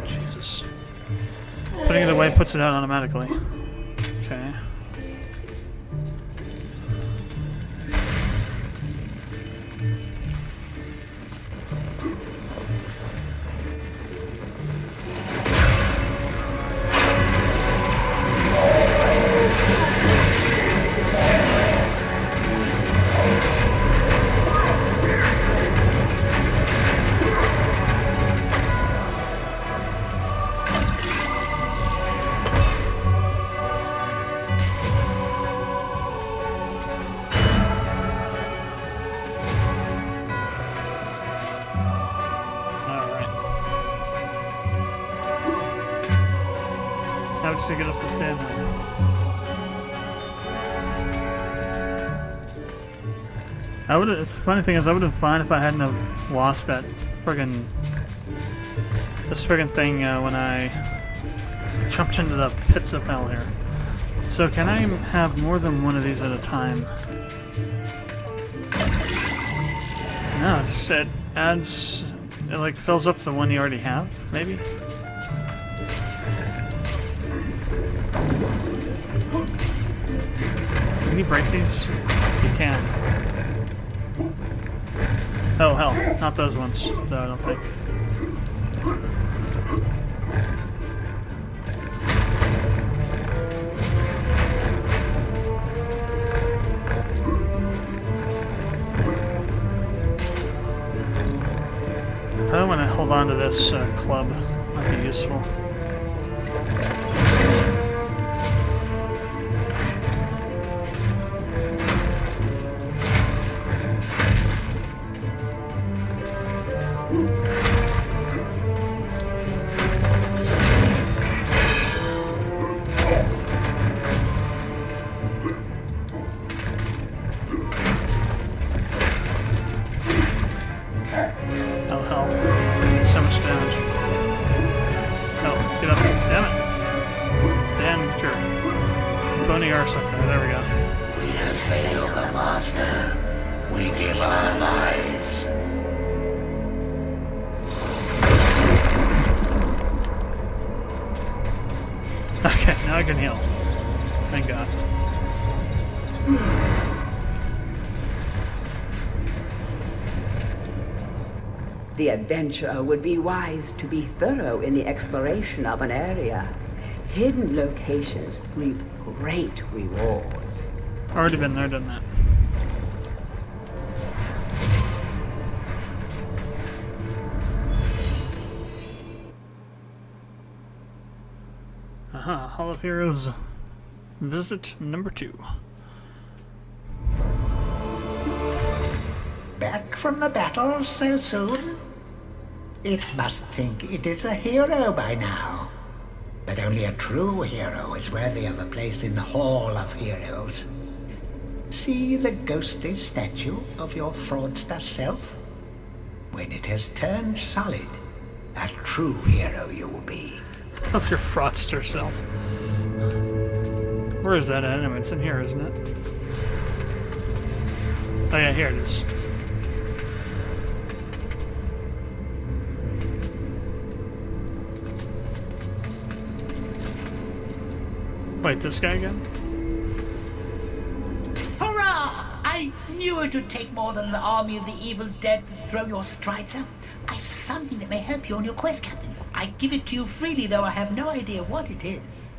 Jesus. Putting it away puts it out automatically. Okay. How does he get up the stand now? I would. It's the funny thing is, I would have been fine if I hadn't have lost that this friggin' thing when I jumped into the pits of hell here. So can I have more than one of these at a time? No, just it adds. It like fills up the one you already have, maybe. Can you break these? You can. Oh hell, not those ones, though, I don't think. I probably want to hold on to this club. Might be useful. So much damage. Oh, get up. Damn it. Dan, get your bony arse up there. There we go. We have failed the master. We give our lives. Okay, now I can heal. Thank God. The adventurer would be wise to be thorough in the exploration of an area. Hidden locations reap great rewards. Already been there, done that. Aha, Hall of Heroes visit number 2. Back from the battle so soon? It must think it is a hero by now. But only a true hero is worthy of a place in the Hall of Heroes. See the ghostly statue of your fraudster self? When it has turned solid, a true hero you will be. Of your fraudster self. Where is that at? Anyway, it's in here, isn't it? Oh yeah, here it is. Wait, this guy again? Hurrah! I knew it would take more than the army of the evil dead to throw your strides up. I've something that may help you on your quest, Captain. I give it to you freely, though I have no idea what it is.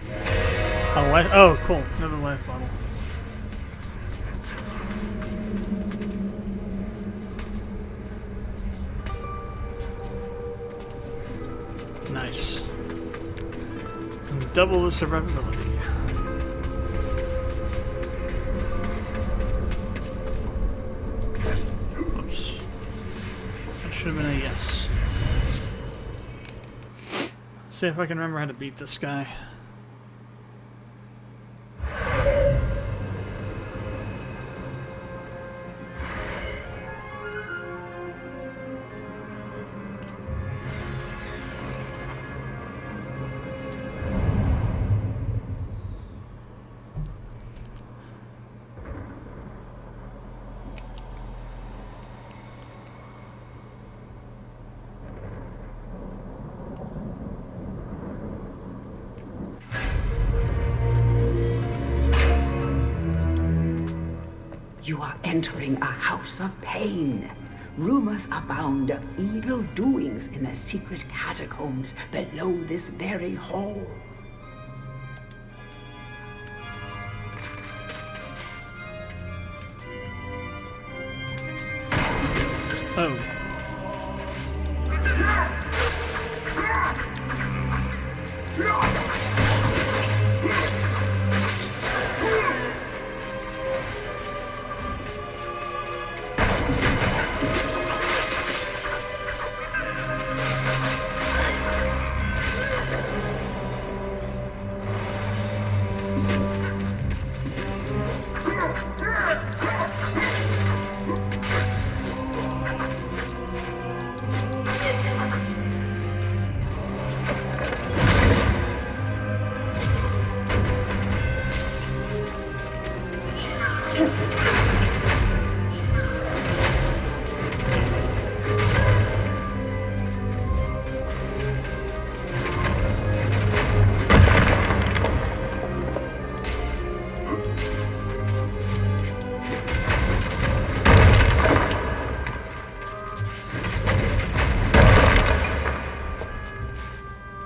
A life. Oh, cool. Another life bottle. Nice. And double the survivability. Whoops. That should have been a yes. Let's see if I can remember how to beat this guy. are entering a house of pain. Rumors abound of evil doings in the secret catacombs below this very hall. Oh.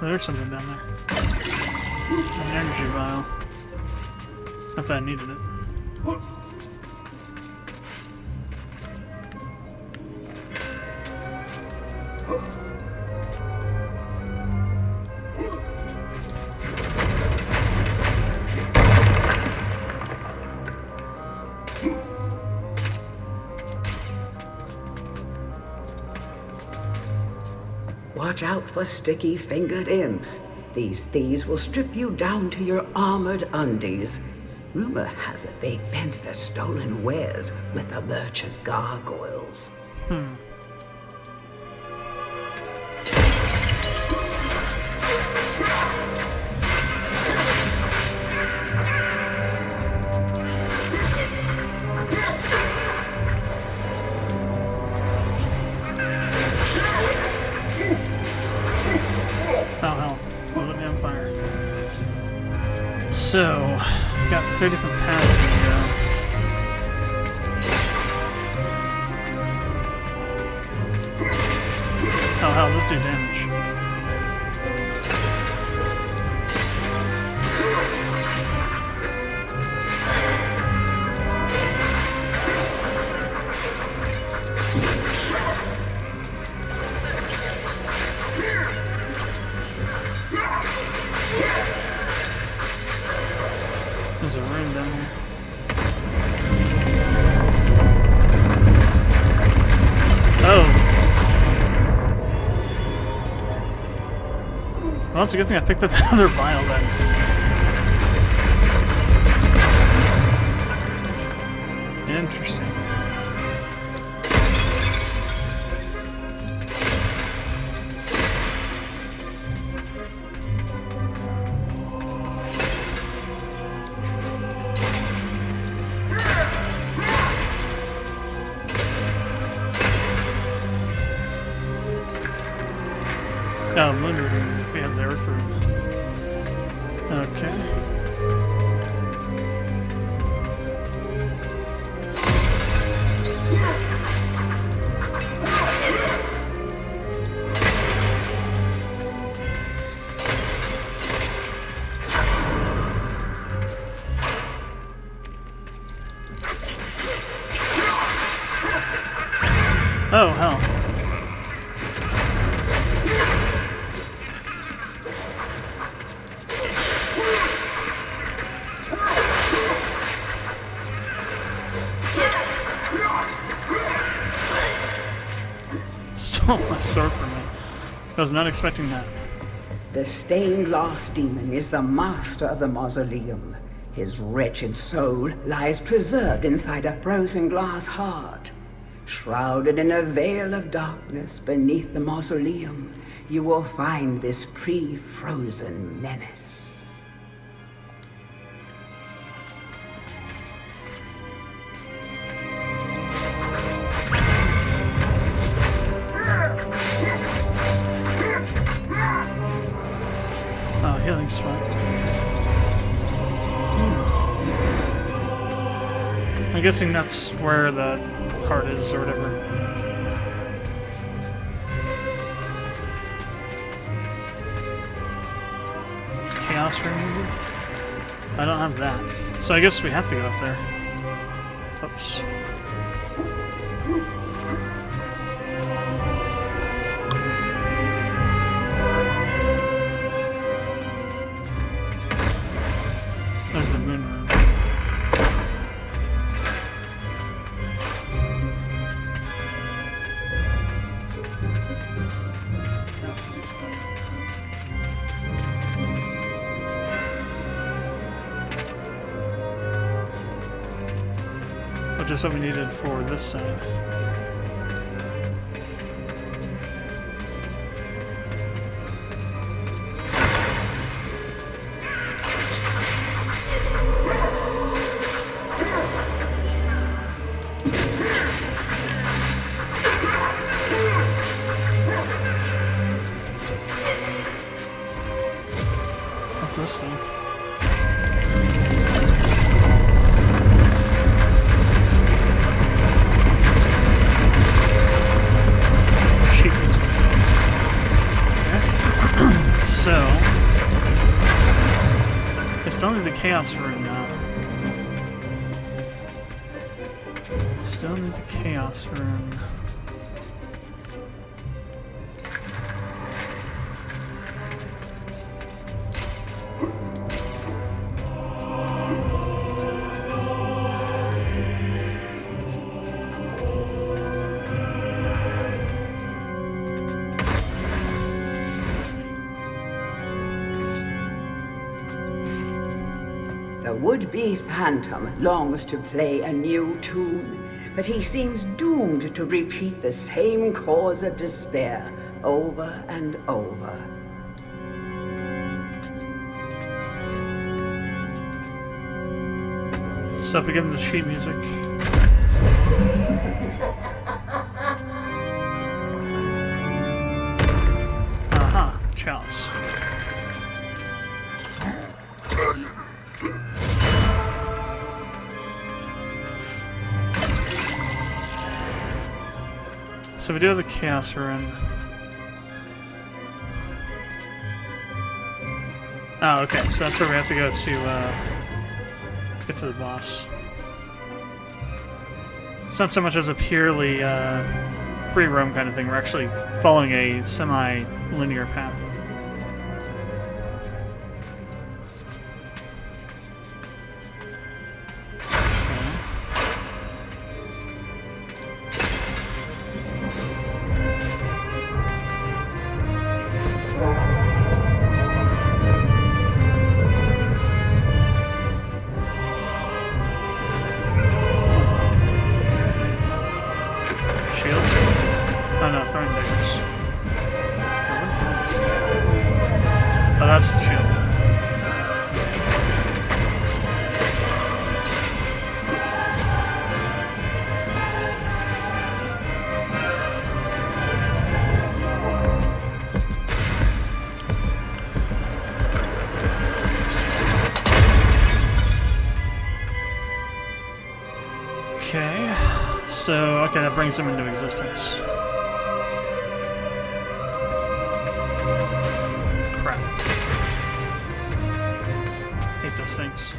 There's something down there. An energy vial. If I needed it. Watch out for sticky-fingered imps. These thieves will strip you down to your armored undies. Rumor has it they fence their stolen wares with the merchant gargoyles. So, we've got 3 different paths to go. Oh hell, let's do damage. There's a room down here. Oh. Well, it's a good thing I picked up the other vial then. Interesting. Oh, Moon Room. We have the Earth Room. Okay. Oh, hell. Stole my sword from me. I was not expecting that. The stained glass demon is the master of the mausoleum. His wretched soul lies preserved inside a frozen glass heart. Shrouded in a veil of darkness beneath the mausoleum, you will find this pre-frozen menace. Oh, healing spot. I'm guessing that's where the card is or whatever. Chaos remover? I don't have that. So I guess we have to go up there. Oops. There's the moon room. Which is what we needed for this side. What's this thing? Sheet music. Okay. So, I still need the chaos room now. Still need the chaos room. The would-be phantom longs to play a new tune, but he seems doomed to repeat the same cause of despair over and over. So if we give him the sheet music. Aha, chalice. So we do have the chaos rune. Oh, okay, so that's where we have to go to get to the boss. It's not so much as a purely free roam kind of thing. We're actually following a semi-linear path. Shield? Oh no, throwing daggers. What is that? Oh, that's the shield. Okay. So, okay, that brings them into existence. Crap. Hate those things.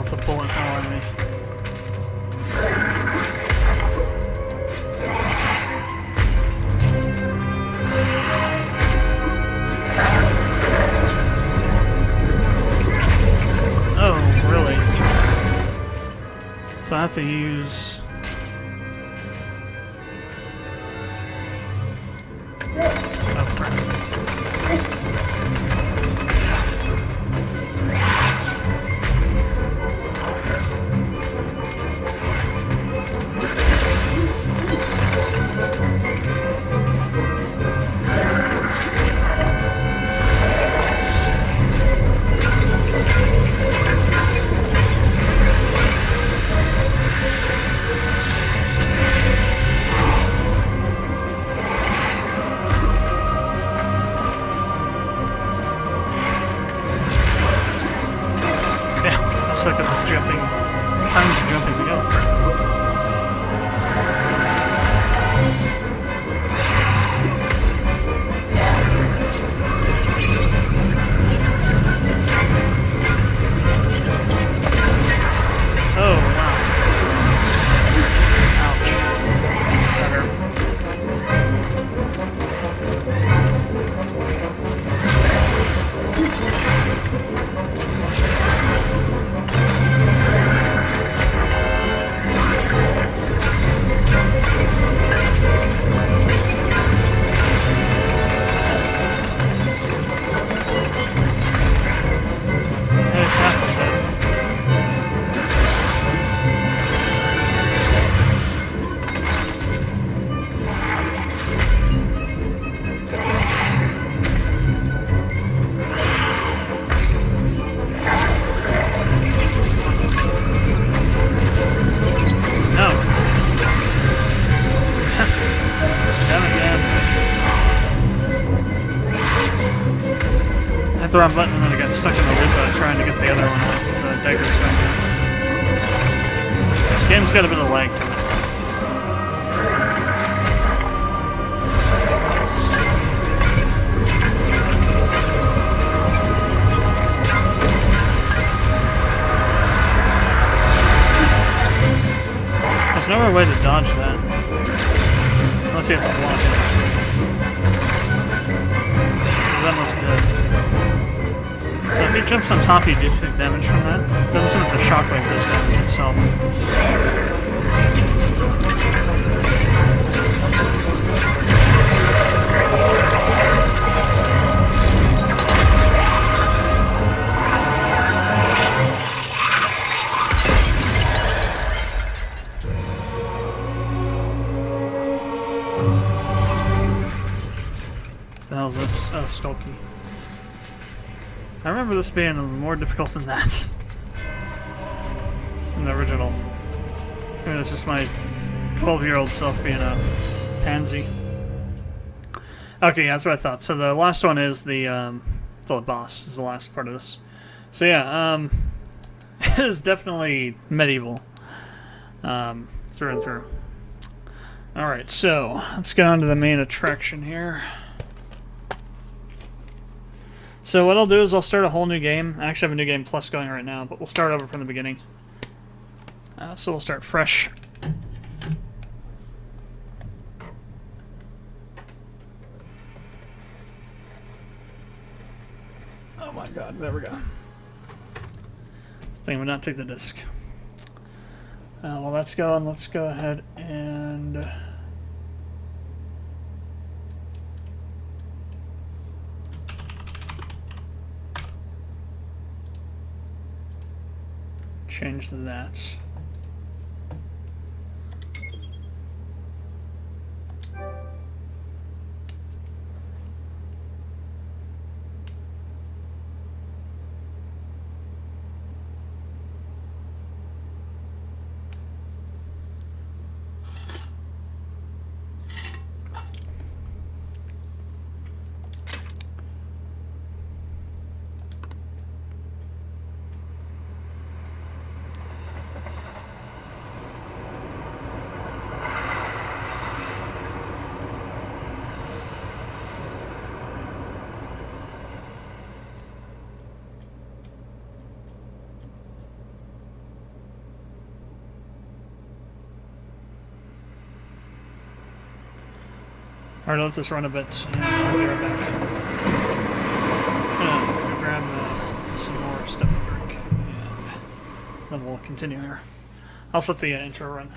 It's a bullet hole in me. Oh, really? So I have to use... suck at this jumping. Time to jumping the up. Oh, wow. Ouch. That hurt. It's half the dead. No. Damn it, damn. I hit the wrong button and then I got stuck in the loop trying to get the other one out. The dagger's going down. This game's got a bit of lag to it. There's no other way to dodge that. Unless you have to block it. He's almost dead. So if he jumps on top, you do take damage from that. Doesn't seem like the shockwave does damage itself. What the hell is this? Oh, Skulky. I remember this being more difficult than that. In the original. Maybe that's just my 12-year-old self being a pansy. Okay, yeah, that's what I thought. So the last one is the boss, is the last part of this. So yeah, it is definitely medieval. Through and through. Alright, so let's get on to the main attraction here. So what I'll do is I'll start a whole new game. I actually have a new game plus going right now, but we'll start over from the beginning. So we'll start fresh. Oh my god, there we go. This thing would not take the disc. Well, that's going. Let's go ahead and... change that. Alright, let this run a bit, and I'll be right back. Go grab some more stuff to drink, and then we'll continue here. I'll set the intro run.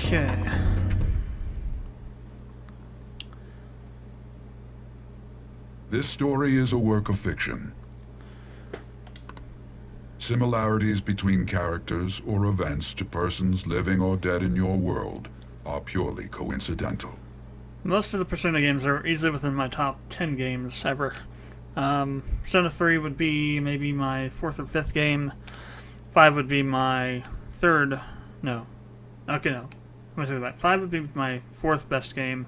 Okay. This story is a work of fiction. Similarities between characters or events to persons living or dead in your world are purely coincidental. Most of the Persona games are easily within my top 10 games ever. Persona 3 would be maybe my 4th or 5th game. 5 would be my 3rd. No. Okay, no. Let me say that. 5 would be my 4th best game.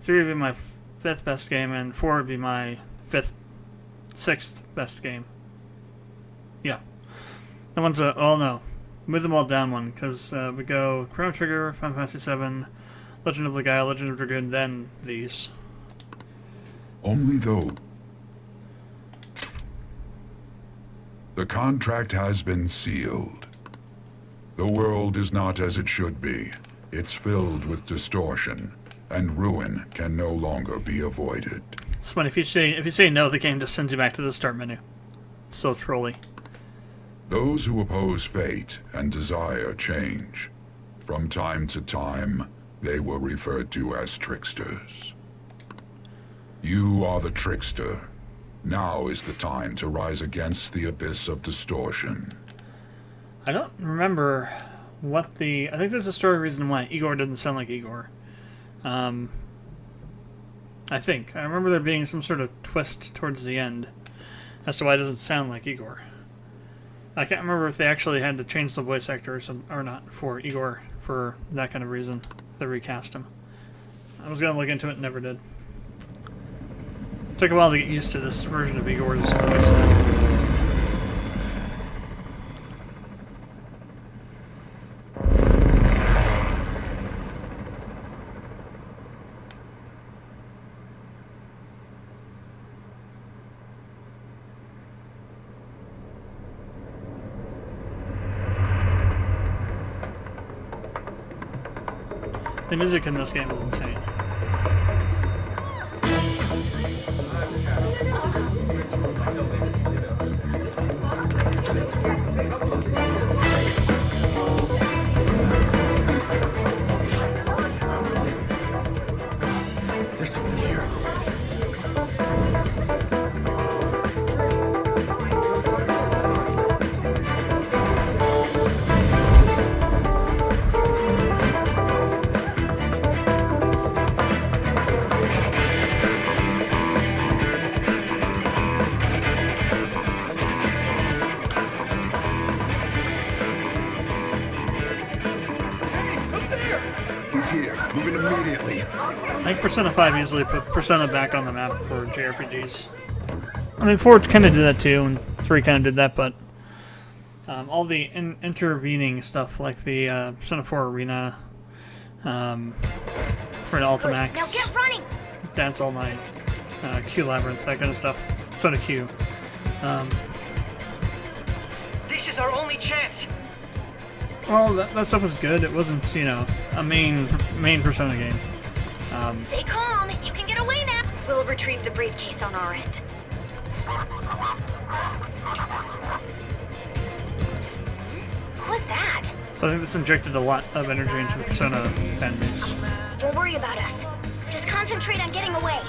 3 would be my 5th best game. And 4 would be my 6th best game. Yeah. The ones that, oh no. Move them all down one. Because we go Chrono Trigger, Final Fantasy 7, Legend of Legaia, Legend of Dragoon, then these. Only though the contract has been sealed. The world is not as it should be. It's filled with distortion, and ruin can no longer be avoided. It's funny, if you say no, the game just sends you back to the start menu. It's so trolly. Those who oppose fate and desire change. From time to time, they were referred to as tricksters. You are the trickster. Now is the time to rise against the abyss of distortion. I don't remember what the... I think there's a story reason why Igor doesn't sound like Igor. I think. I remember there being some sort of twist towards the end as to why it doesn't sound like Igor. I can't remember if they actually had to change the voice actor or not for Igor for that kind of reason. They recast him. I was going to look into it and never did. Took a while to get used to this version of Igor's voice. The music in this game is insane. There's someone here. Moving immediately. I think Persona 5 easily put Persona back on the map for JRPGs. I mean, 4 kind of did that too, and 3 kind of did that, but all the intervening stuff, like the Persona 4 Arena, Arena Ultimax, now get running. Dance All Night, Q Labyrinth, that kind of stuff. Persona Q. This is our only chance. Well, that stuff was good. It wasn't, you know, a main Persona game. Stay calm. You can get away now. We'll retrieve the briefcase on our end. What was that? So I think this injected a lot of energy into the Persona fan base. Don't worry about us. Just concentrate on getting away.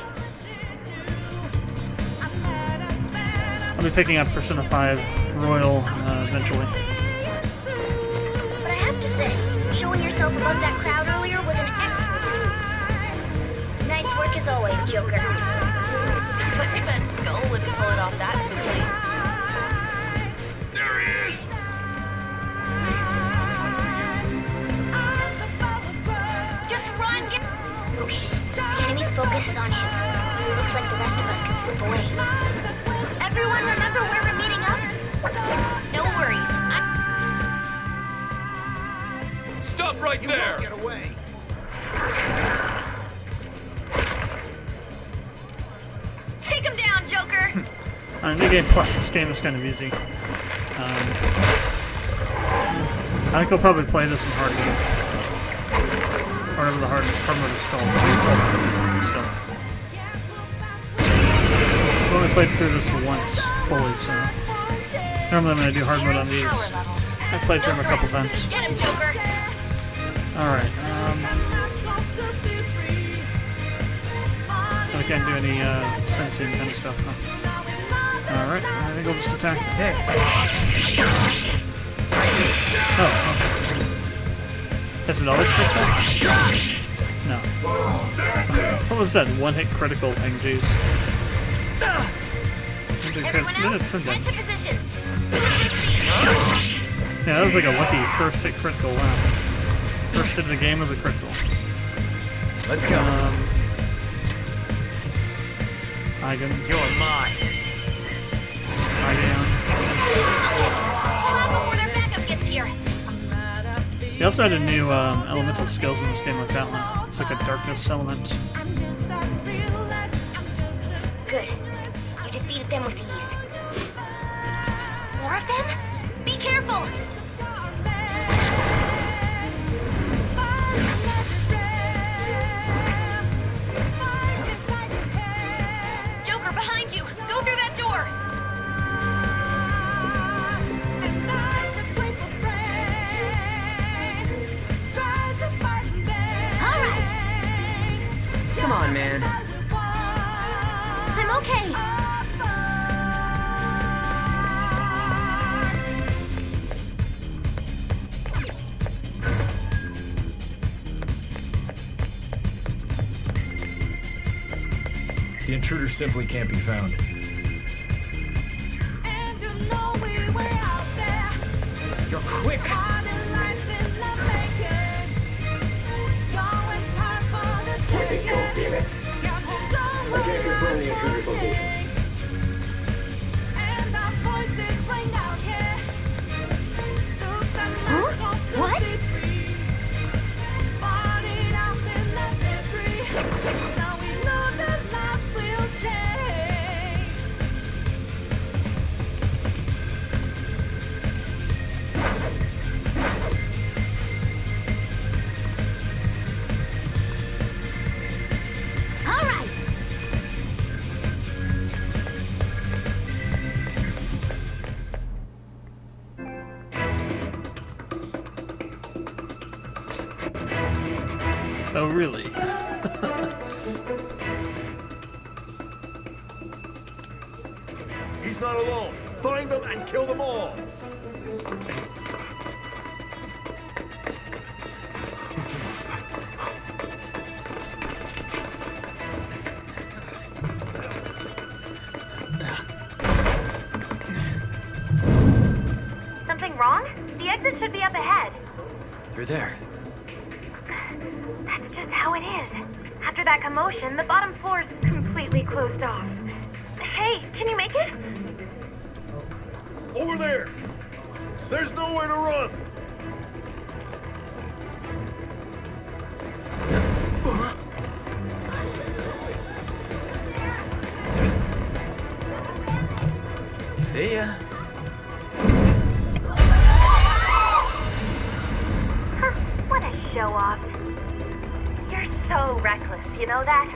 I'll be picking up Persona 5 Royal eventually. But I have to say, showing yourself above that crowd earlier was an excellent. Nice work as always, Joker. But that skull wouldn't pull it off that simply. There he is! Just run! Okay, the enemy's focus is on him. Looks like the rest of us can slip away. Everyone remember where we're meeting up? No worries. Stop right there! Get away. Take him down, Joker! New Game Plus, this game is kind of easy. I think I'll probably play this in hard game. Whatever the hard mode is called. It's all I've only played through this once, fully, so... Normally when I do hard mode on these, I played through them a couple times. Get him, Joker! Alright, I can't do any sensing kind of stuff, huh? Alright, I think I'll just attack it. Hey! Oh, has it always crit that? No. What was that one-hit critical thing, jeez? Everyone else, some head to damage. positions. Yeah, that was like a lucky first hit critical. Wow. First hit of the game was a critical. Let's go. Eigen. You're mine. Eigen. Pull out before their backup gets here. He also added new elemental skills in this game like that one. It's like a darkness element. Good. You defeated them with ease. More of them? Be careful! Joker, behind you! Go through that door! All right! Come on, man. I'm okay! The intruder simply can't be found. You're quick! Damn it. I can't confirm the intruder's location. Huh? What? All right. Oh, really? He's not alone. Find them and kill them all. Something wrong? The exit should be up ahead. You're there. That's just how it is. After that commotion, the bottom floor is completely closed off. Hey, can you make it? Over there. There's nowhere to run. See ya. Huh, what a show-off. You're so reckless, you know that?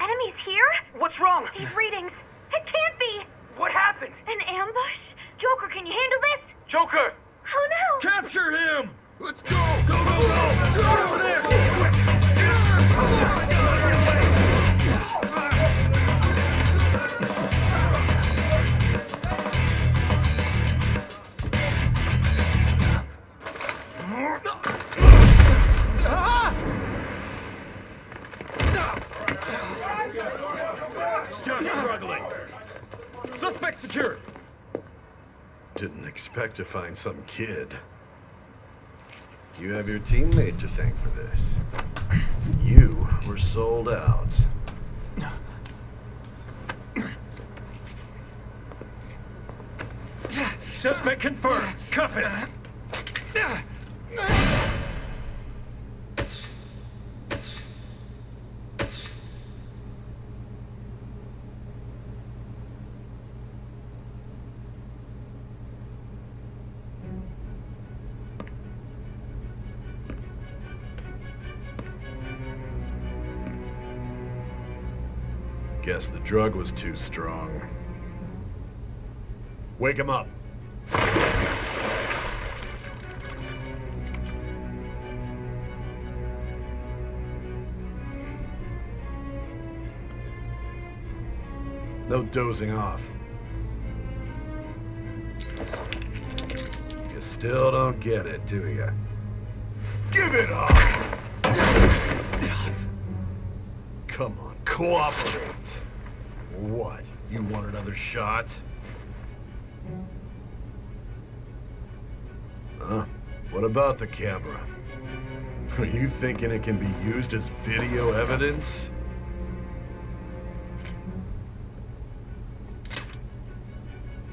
Enemies here? What's wrong? These readings. It can't be! What happened? An ambush? Joker, can you handle this? Joker! Oh no! Capture him. Let's go. Go, go, go. Get over there. Just struggling. Suspect secured. Didn't expect to find some kid. You have your teammate to thank for this. You were sold out. Suspect confirmed. Cuff it. Guess the drug was too strong. Wake him up. No dozing off. You still don't get it, do you? Give it up! Come on, cooperate. What? You want another shot? Huh? What about the camera? Are you thinking it can be used as video evidence?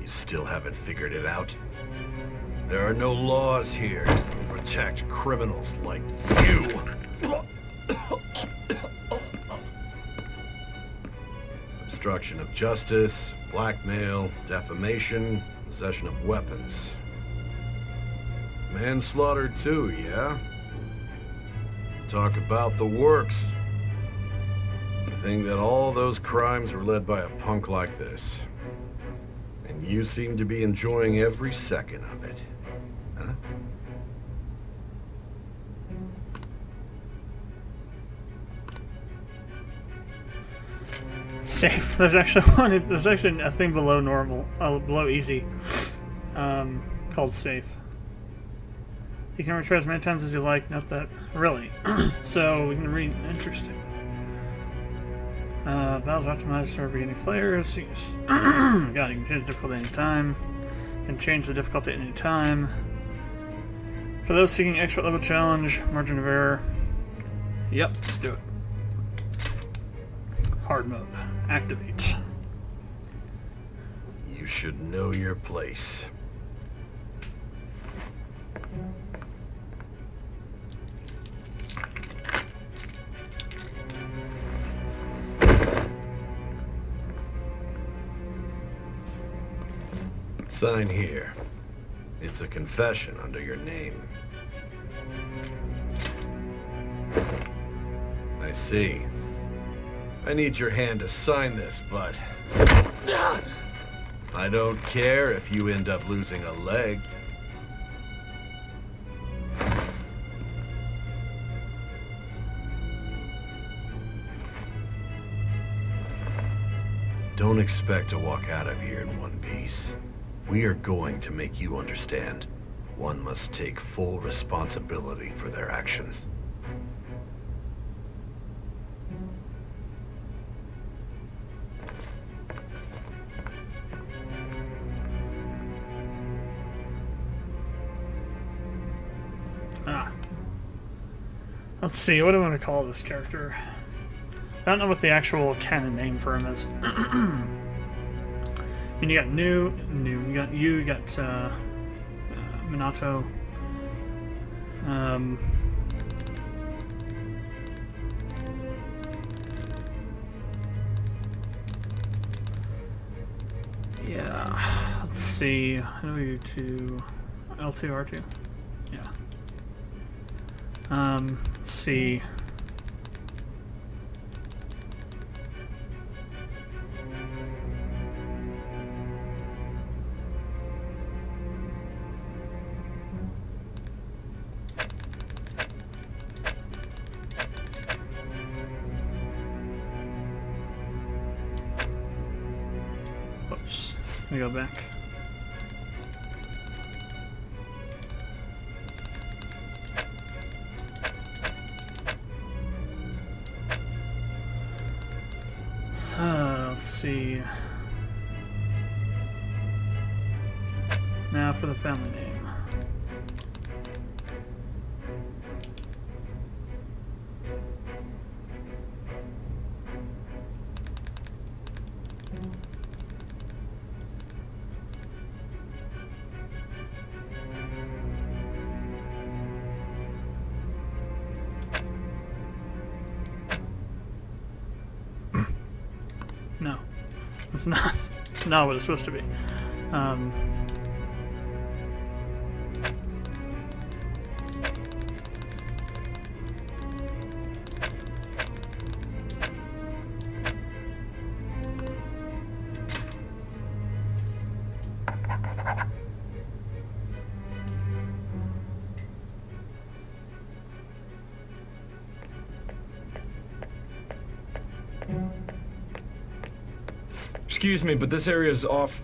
You still haven't figured it out? There are no laws here to protect criminals like you. Obstruction of justice, blackmail, defamation, possession of weapons. Manslaughter too, yeah? Talk about the works. To think that all those crimes were led by a punk like this. And you seem to be enjoying every second of it. Huh? Safe. There's actually one. There's actually a thing below normal, below easy, called safe. You can retry as many times as you like. Not that really. So we can read. Interesting. Battles optimized for beginning players. Yeah, you can change the difficulty anytime. You can change the difficulty at any time. For those seeking expert level challenge, margin of error. Yep, let's do it. Hard mode. Activate. You should know your place. Sign here. It's a confession under your name. I see. I need your hand to sign this, but I don't care if you end up losing a leg. Don't expect to walk out of here in one piece. We are going to make you understand. One must take full responsibility for their actions. Let's see, what do I want to call this character? I don't know what the actual canon name for him is. And you got you got Minato. Yeah, let's see. How do we do L2, R2? Yeah. Let's see. Whoops. Let me go back. Let's see. Now for the family name. No, it's not what it's supposed to be. Excuse me, but this area is off.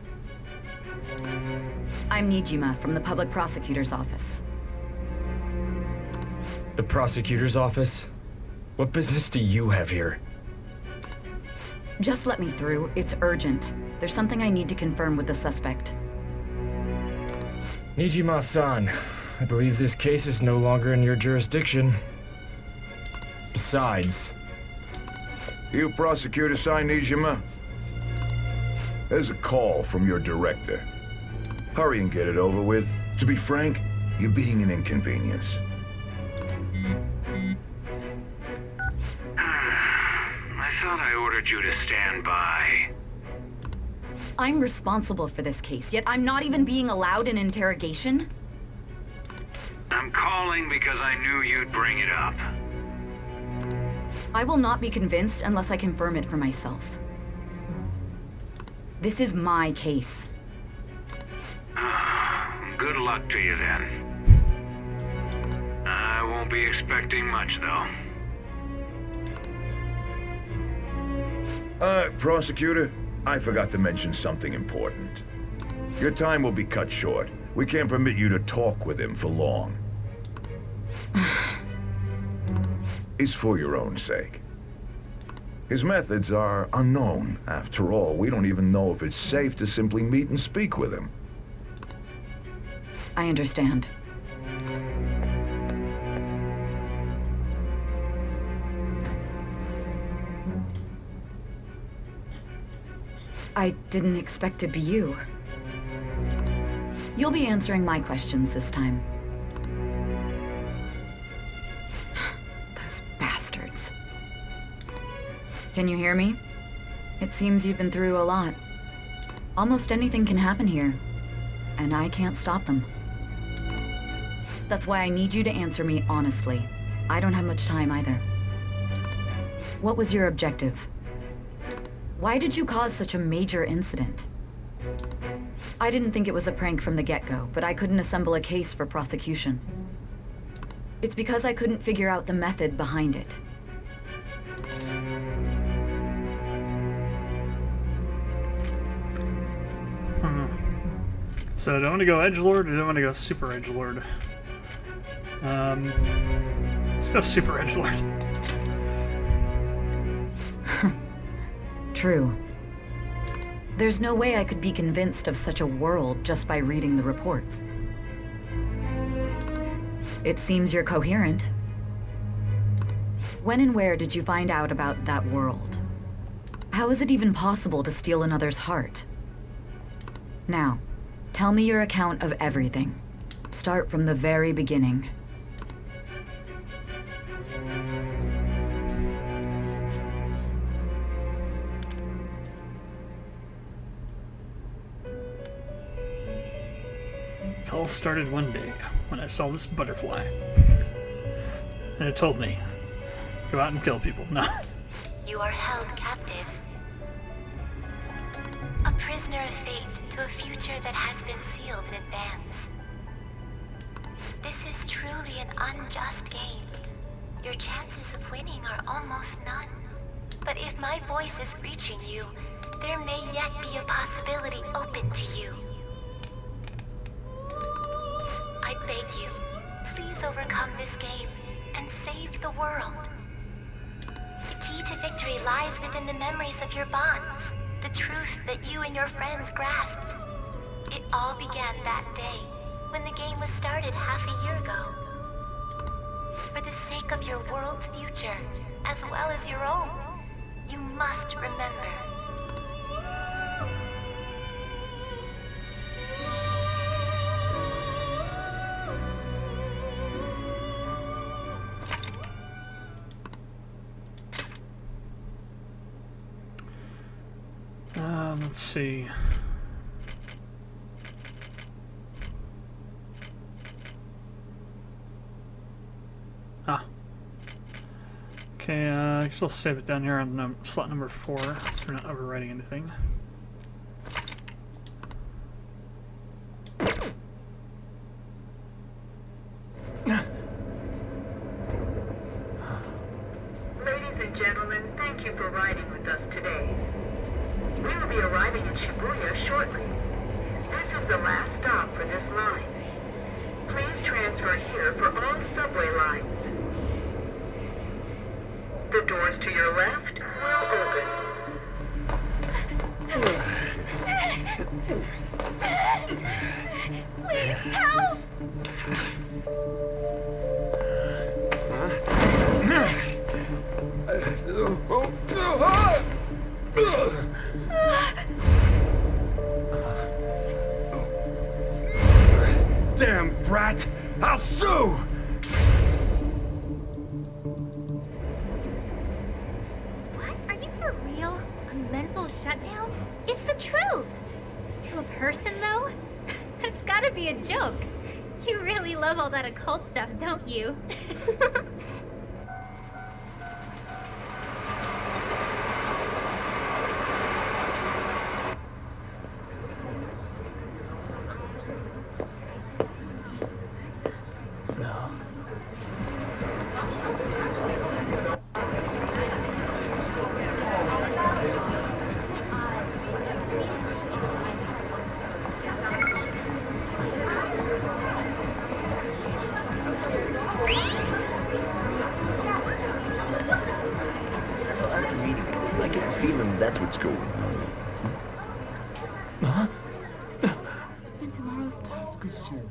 I'm Nijima from the Public Prosecutor's Office. The prosecutor's office? What business do you have here? Just let me through. It's urgent. There's something I need to confirm with the suspect. Nijima-san, I believe this case is no longer in your jurisdiction. Besides... You prosecutor-san, Nijima? There's a call from your director. Hurry and get it over with. To be frank, you're being an inconvenience. I thought I ordered you to stand by. I'm responsible for this case, yet I'm not even being allowed an interrogation? I'm calling because I knew you'd bring it up. I will not be convinced unless I confirm it for myself. This is my case. Good luck to you then. I won't be expecting much, though. Prosecutor, I forgot to mention something important. Your time will be cut short. We can't permit you to talk with him for long. It's for your own sake. His methods are unknown. After all, we don't even know if it's safe to simply meet and speak with him. I understand. I didn't expect it'd be you. You'll be answering my questions this time. Those bastards. Can you hear me? It seems you've been through a lot. Almost anything can happen here, and I can't stop them. That's why I need you to answer me honestly. I don't have much time either. What was your objective? Why did you cause such a major incident? I didn't think it was a prank from the get-go, but I couldn't assemble a case for prosecution. It's because I couldn't figure out the method behind it. So do I want to go edgelord or do I want to go super edgelord? Let's go super edgelord. True. There's no way I could be convinced of such a world just by reading the reports. It seems you're coherent. When and where did you find out about that world? How is it even possible to steal another's heart? Now, tell me your account of everything. Start from the very beginning. It all started one day when I saw this butterfly. And it told me, go out and kill people. No. You are held captive. A prisoner of fate to a future that has been sealed in advance. This is truly an unjust game. Your chances of winning are almost none. But if my voice is reaching you, there may yet be a possibility open to you. I beg you, please overcome this game and save the world. The key to victory lies within the memories of your bonds, the truth that you and your friends grasped. It all began that day, when the game was started half a year ago. For the sake of your world's future, as well as your own, you must remember. Let's see. Okay, I guess I'll save it down here on slot number 4, so we're not overwriting anything. Ladies and gentlemen, thank you for riding with us today. We are be arriving in Shibuya shortly. This is the last stop for this line. Please transfer here for all subway lines. The doors to your left will open. Please help! Damn brat! I'll sue! What? Are you for real? A mental shutdown? It's the truth! To a person, though? That's gotta be a joke. You really love all that occult stuff, don't you? After meeting you, I get the feeling that's what's going on. Huh? And tomorrow's task is soon.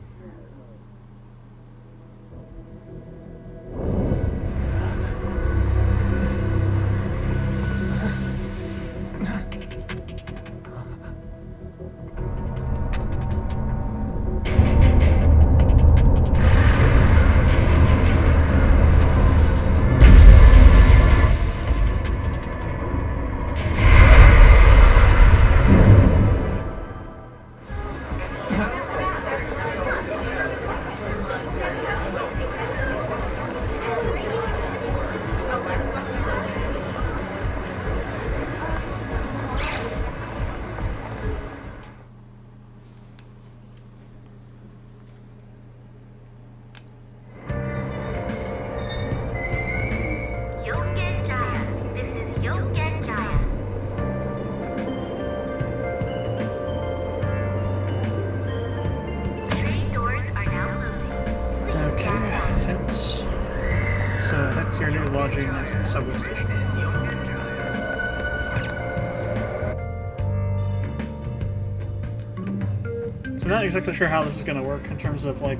Head to your new lodging next to the subway station. So I'm not exactly sure how this is going to work in terms of like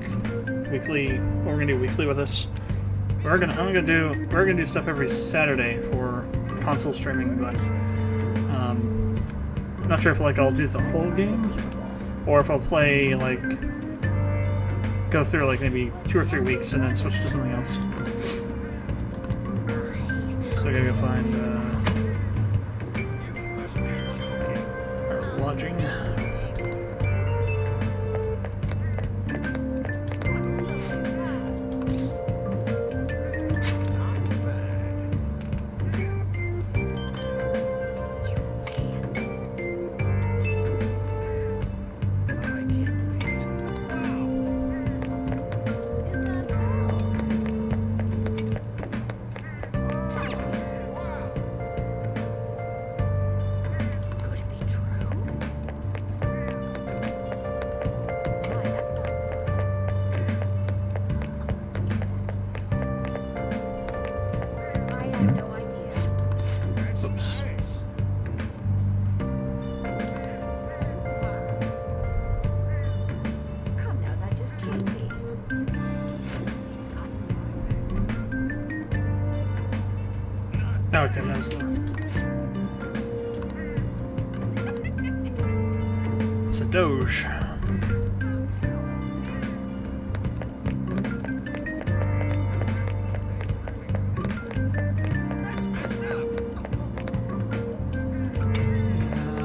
weekly, what we're going to do weekly with this. We're gonna do stuff every Saturday for console streaming, but I'm not sure if like I'll do the whole game or if I'll play like go through like maybe 2 or 3 weeks and then switch to something else. So I gotta go find our lodging. Okay, that's it's a Doge.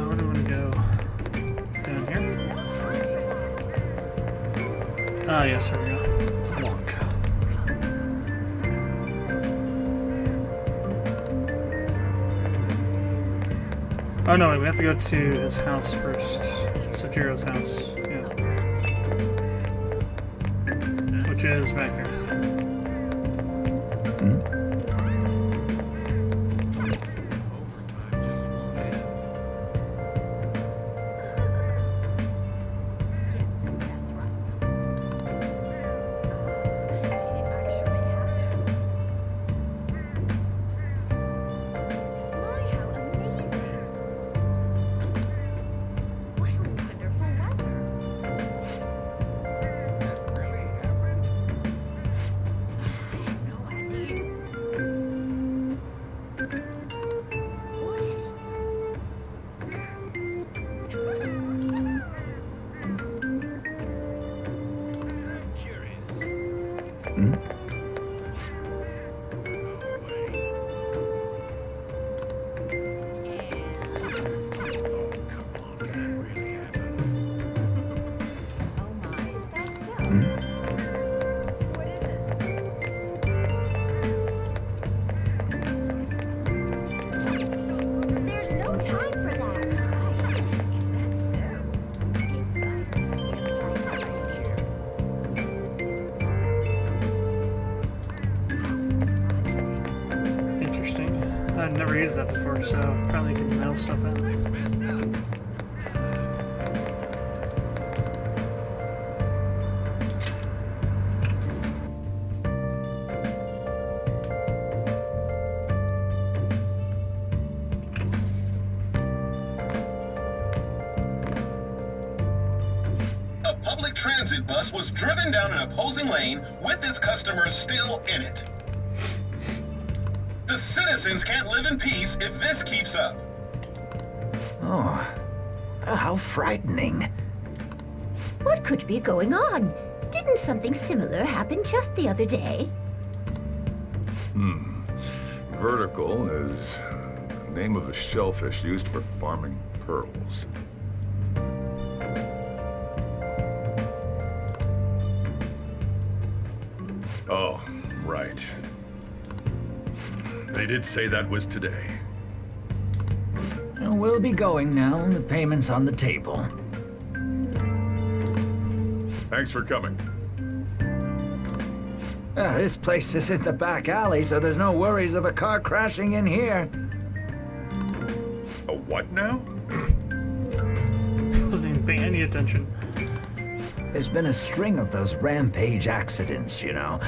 Where do we want to go? Down here? Ah, yes, here we go. Walk. Oh no, wait, we have to go to his house first. Sojiro's house, yeah. Which is back there. never used that before, so probably can mail stuff out. Transit bus was driven down an opposing lane with its customers still in it. The citizens can't live in peace if this keeps up. Oh, how frightening. What could be going on? Didn't something similar happen just the other day? Vertical is the name of a shellfish used for farming pearls. Oh, right. They did say that was today. We'll be going now. The payment's on the table. Thanks for coming. This place is in the back alley, so there's no worries of a car crashing in here. A what now? Wasn't even paying any attention. There's been a string of those rampage accidents, you know.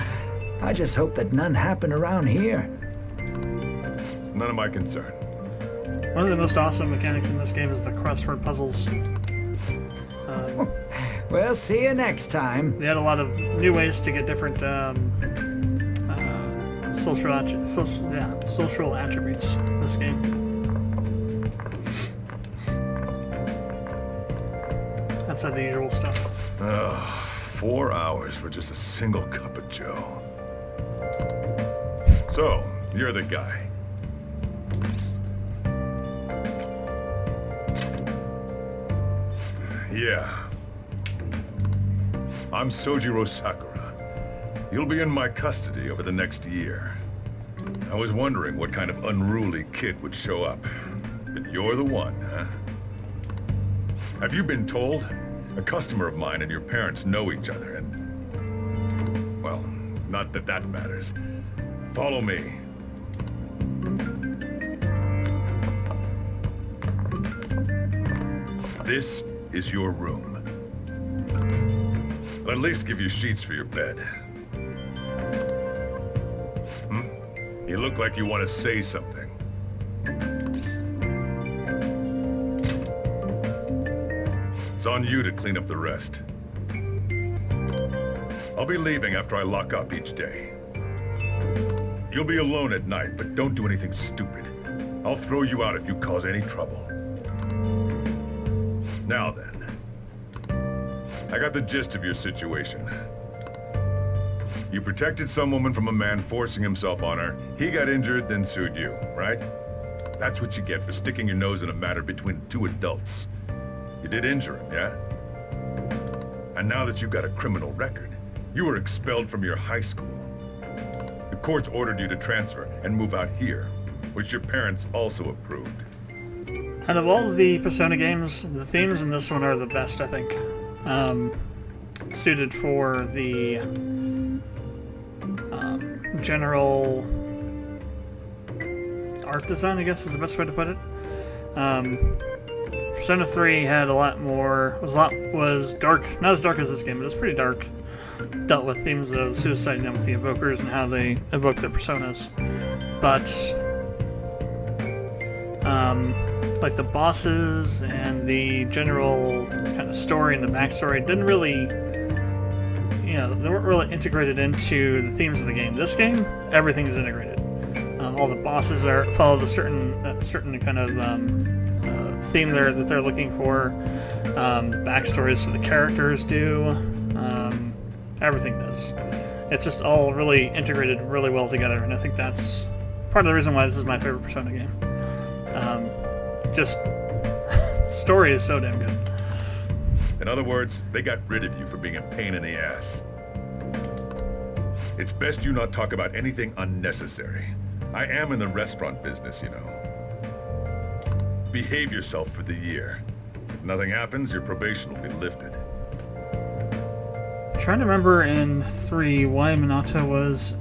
I just hope that none happen around here. It's none of my concern. One of the most awesome mechanics in this game is the crossword puzzles. We'll see you next time. They had a lot of new ways to get different social attributes in this game. Outside the usual stuff. 4 hours for just a single cup of joe. So, you're the guy. Yeah. I'm Sojiro Sakura. You'll be in my custody over the next year. I was wondering what kind of unruly kid would show up. But you're the one, huh? Have you been told? A customer of mine and your parents know each other, and... well, not that that matters. Follow me. This is your room. I'll at least give you sheets for your bed. You look like you want to say something. It's on you to clean up the rest. I'll be leaving after I lock up each day. You'll be alone at night, but don't do anything stupid. I'll throw you out if you cause any trouble. Now then. I got the gist of your situation. You protected some woman from a man forcing himself on her. He got injured, then sued you, right? That's what you get for sticking your nose in a matter between two adults. You did injure him, yeah? And now that you've got a criminal record, you were expelled from your high school. The courts ordered you to transfer and move out here, which your parents also approved. Out of all of the Persona games, the themes in this one are the best, I think. Suited for the general art design, I guess is the best way to put it. Persona 3 had a lot more, was dark, not as dark as this game, but it's pretty dark. Dealt with themes of suicide and with the evokers and how they evoke their personas. But like the bosses and the general kind of story and the backstory didn't really, you know, they weren't really integrated into the themes of the game. This game, everything's integrated. All the bosses follow the certain kind of theme that they're looking for. The backstories for the characters do. Everything does. It's just all really integrated really well together, and I think that's part of the reason why this is my favorite Persona game. Just the story is so damn good. In other words, they got rid of you for being a pain in the ass. It's best you not talk about anything unnecessary. I am in the restaurant business, you know. Behave yourself for the year. If nothing happens, your probation will be lifted. I'm trying to remember in 3 why Minato was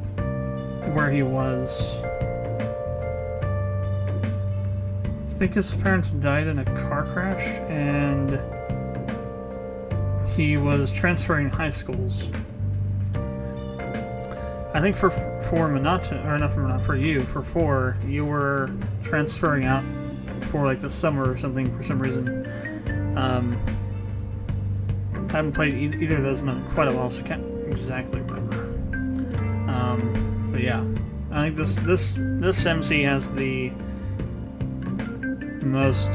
where he was. think his parents died in a car crash, and he was transferring high schools. I think for Minato, or not for Minato, for you, for 4, you were transferring out for like the summer or something for some reason. I haven't played either of those in quite a while, so I can't exactly remember. But yeah, I think this MC has the most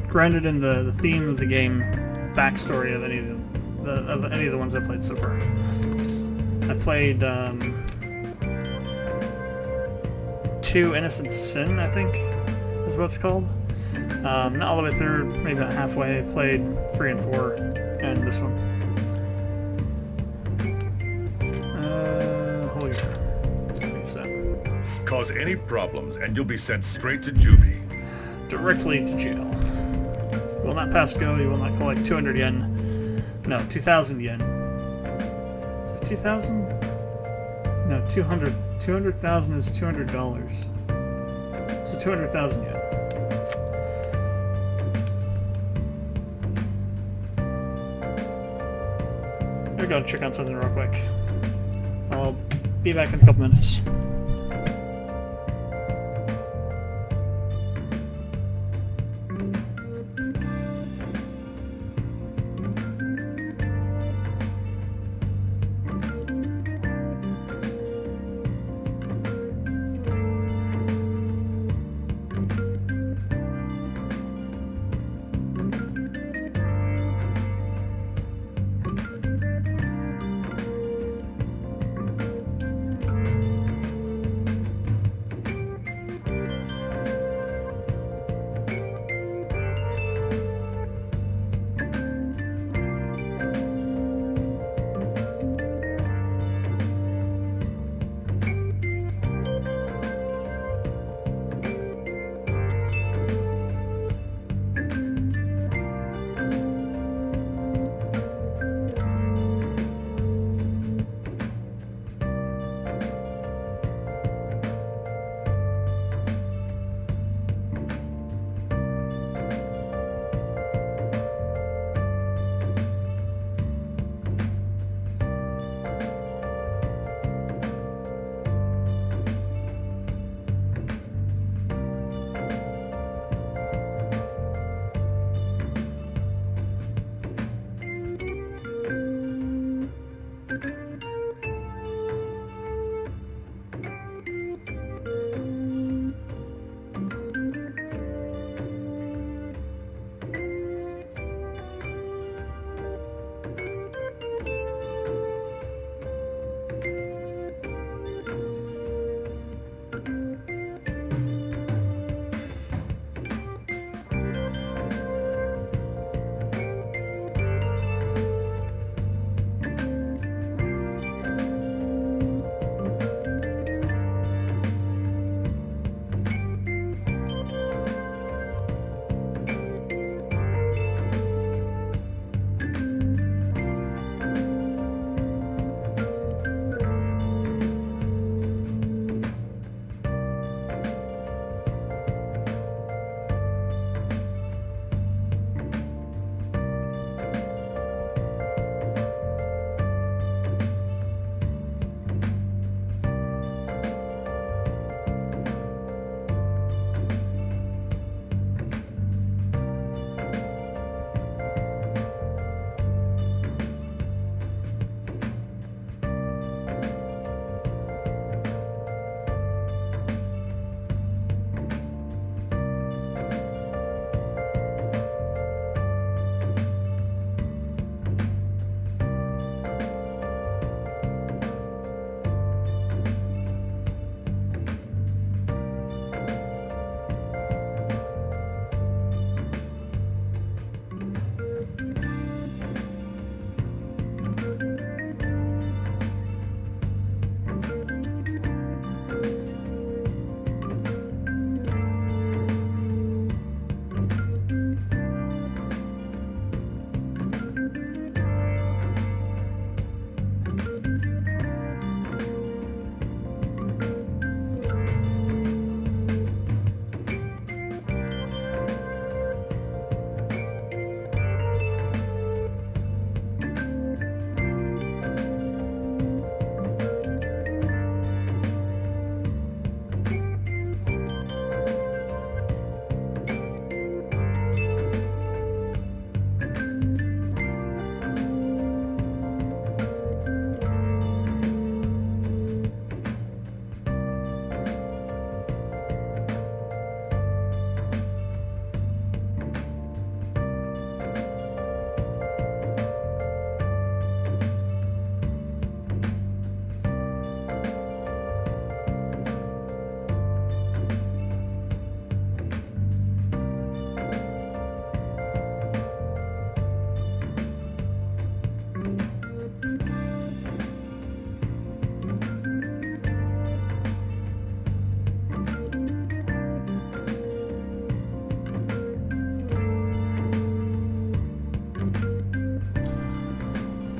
grounded in the theme of the game backstory of any of the ones I've played so far. I played 2 Innocent Sin, I think is what it's called. Not all the way through, maybe about halfway. I played 3 and 4, and this one. Holy crap. Cause any problems, and you'll be sent straight to juvie. Directly to jail. You will not pass go, you will not collect 200 yen. No, 2,000 yen. Is it 2,000? No, 200. 200,000 is $200. So 200,000 yen. I'm gonna go check on something real quick. I'll be back in a couple minutes.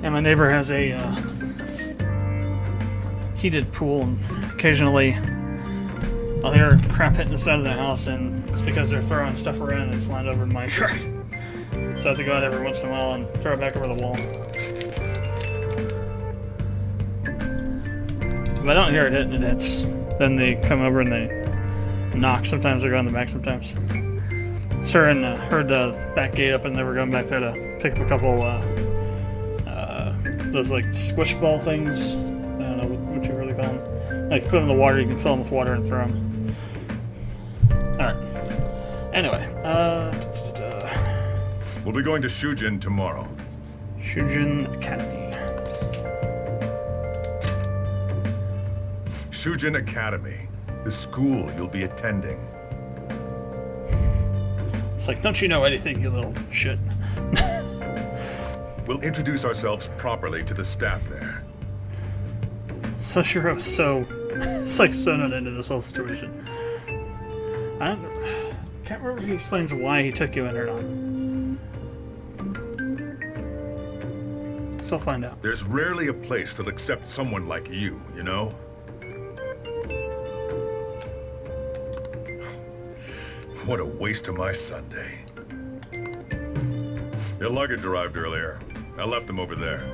And my neighbor has a heated pool, and occasionally I'll hear crap hitting the side of the house, and it's because they're throwing stuff around and it's lined over in my yard. So I have to go out every once in a while and throw it back over the wall. If I don't hear it hitting, it hits. Then they come over and they knock. Sometimes they go in the back sometimes. Sir and heard the back gate up, and they were going back there to pick up a couple those like squish ball things. I don't know what you really call them. Like put them in the water, you can fill them with water and throw them. Alright. Anyway, We'll be going to Shujin tomorrow. Shujin Academy. Shujin Academy. The school you'll be attending. It's like, don't you know anything, you little shit. We'll introduce ourselves properly to the staff there. Soshiro it's like so not into this whole situation. Can't remember if he explains why he took you in or not. So I'll find out. There's rarely a place that'll accept someone like you, you know? What a waste of my Sunday. Your luggage arrived earlier. I left them over there.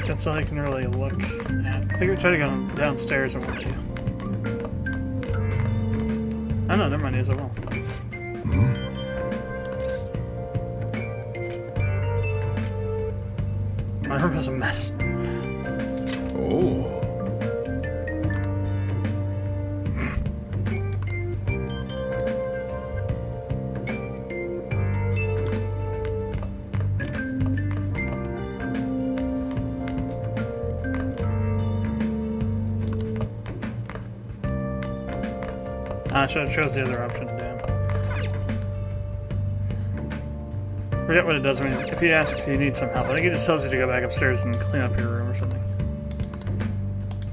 That's all I can really look at. I think we try to go downstairs over there. Oh no, never mind, he has a wall. My room is a mess. Oh. I should have chose the other option, damn. Forget what it does when if he asks if you need some help. I think he just tells you to go back upstairs and clean up your room or something.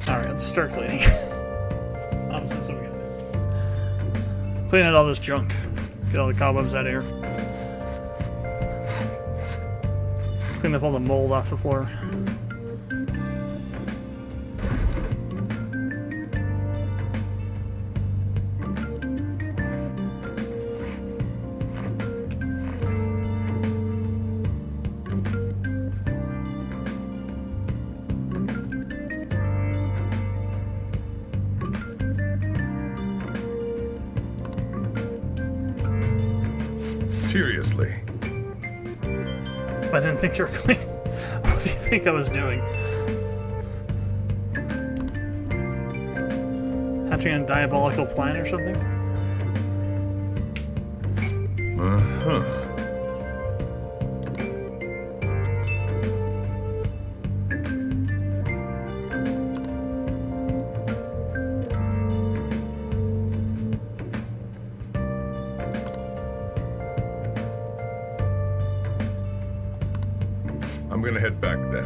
Alright, let's start cleaning. Opposites, what we gotta do. Clean out all this junk. Get all the cobwebs out of here. Clean up all the mold off the floor. Seriously. I didn't think you were cleaning. What do you think I was doing? Hatching a diabolical plan or something? Uh-huh. gonna head back then.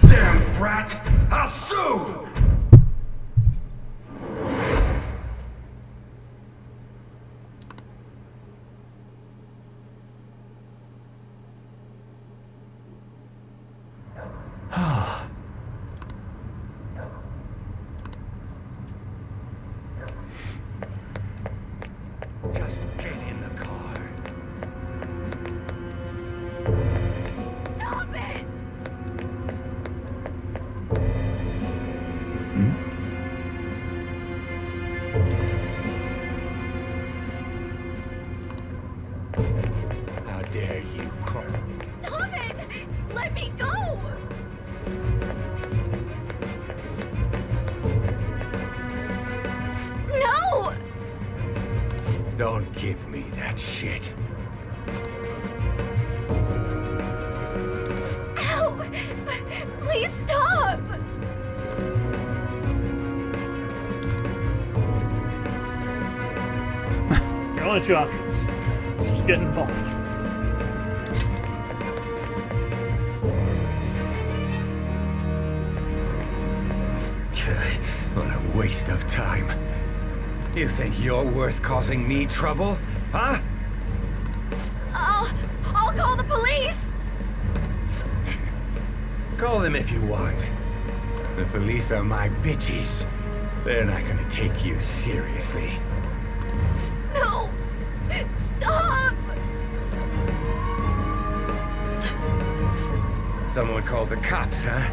Damn brat! I'll sue! Just get in the car. Stop it! How dare you crawl? Stop it! Let me go! No! Don't give me that shit. Ow! Please stop! There are only two options. Just get involved. What a waste of time. You think you're worth causing me trouble? Huh? I'll call the police! Call them if you want. The police are my bitches. They're not gonna take you seriously. No! Stop! Someone called the cops, huh?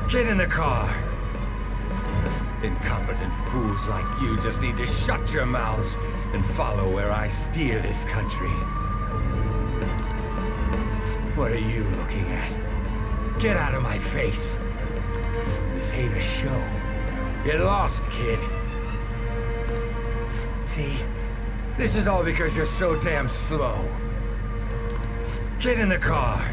Get in the car. Incompetent fools like you just need to shut your mouths and follow where I steer this country. What are you looking at? Get out of my face. This ain't a show. Get lost, kid. See? This is all because you're so damn slow. Get in the car.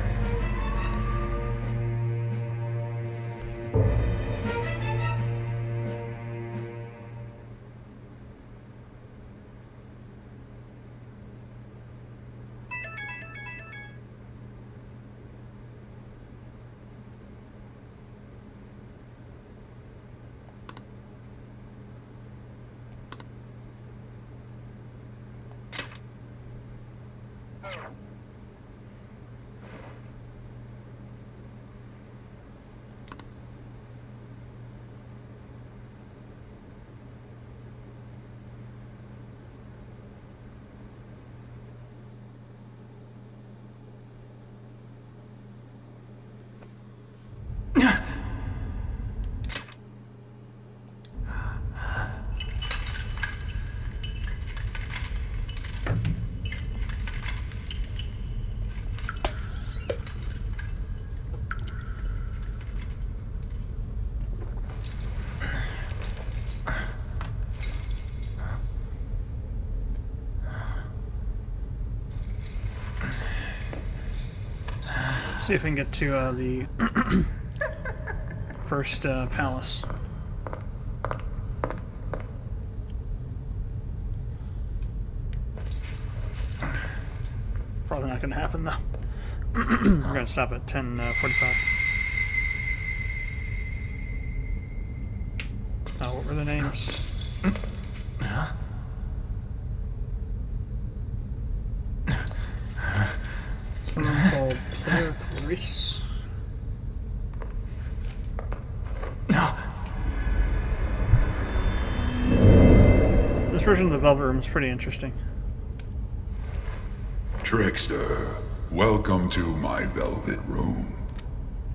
See if we can get to the first palace. Probably not going to happen though. We're going to stop at 10:45. What were the names? Huh? Someone called Player Clarice. This version of the Velvet Room is pretty interesting. Trickster, Welcome to my velvet room.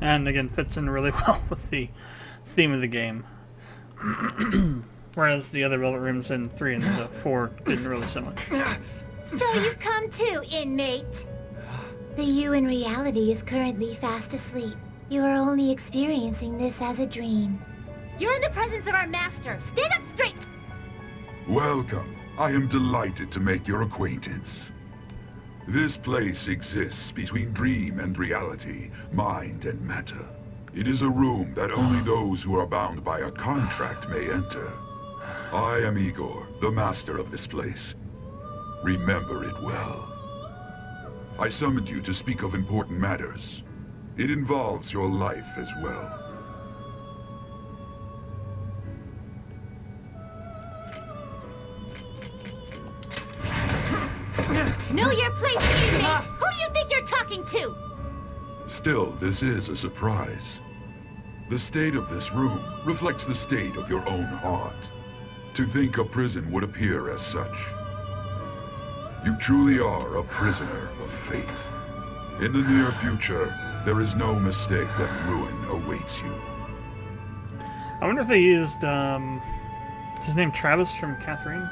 And again, fits in really well with the theme of the game. Whereas the other velvet rooms in 3 and 4 didn't really so much. So you've come too, inmate. The you in reality is currently fast asleep. You are only experiencing this as a dream. You're in the presence of our master. Stand up straight! Welcome. I am delighted to make your acquaintance. This place exists between dream and reality, mind and matter. It is a room that only those who are bound by a contract may enter. I am Igor, the master of this place. Remember it well. I summoned you to speak of important matters. It involves your life as well. Know your place, inmate! Who do you think you're talking to? Still, this is a surprise. The state of this room reflects the state of your own heart. To think a prison would appear as such. You truly are a prisoner of fate. In the near future, there is no mistake that ruin awaits you. I wonder if they used, what's his name, Travis from Catherine,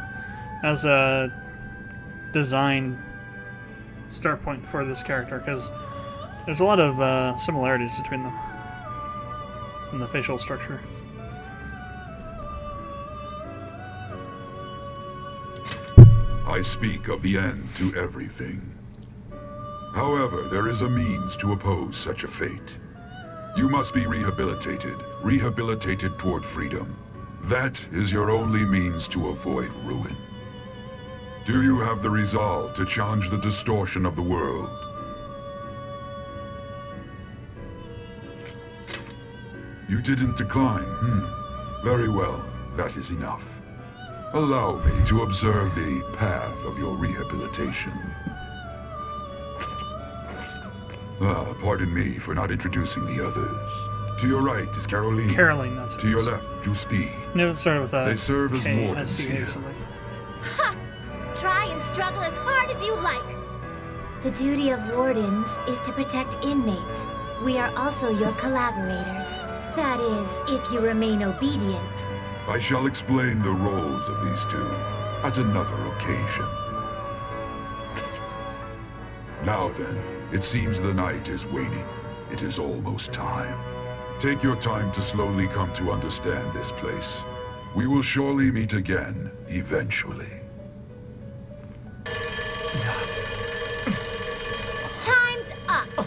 as a design start point for this character, because there's a lot of similarities between them in the facial structure. I speak of the end to everything. However, there is a means to oppose such a fate. You must be rehabilitated toward freedom. That is your only means to avoid ruin. Do you have the resolve to challenge the distortion of the world? You didn't decline, Very well, that is enough. Allow me to observe the path of your rehabilitation. Pardon me for not introducing the others. To your right is Caroline. Caroline, that's To your left, Justine. No, it started with They serve as wardens here. Ha! Try and struggle as hard as you like. The duty of wardens is to protect inmates. We are also your collaborators. That is, if you remain obedient. I shall explain the roles of these two at another occasion. Now then, it seems the night is waning. It is almost time. Take your time to slowly come to understand this place. We will surely meet again, eventually. Time's up.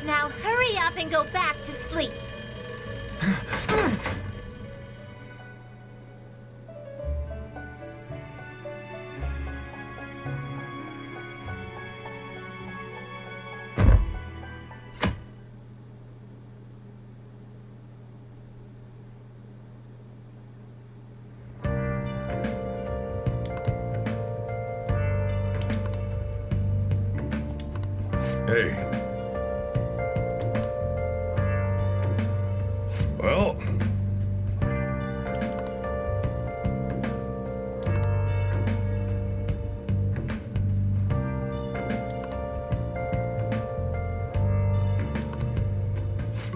Now hurry up and go back to sleep. Hey. Well.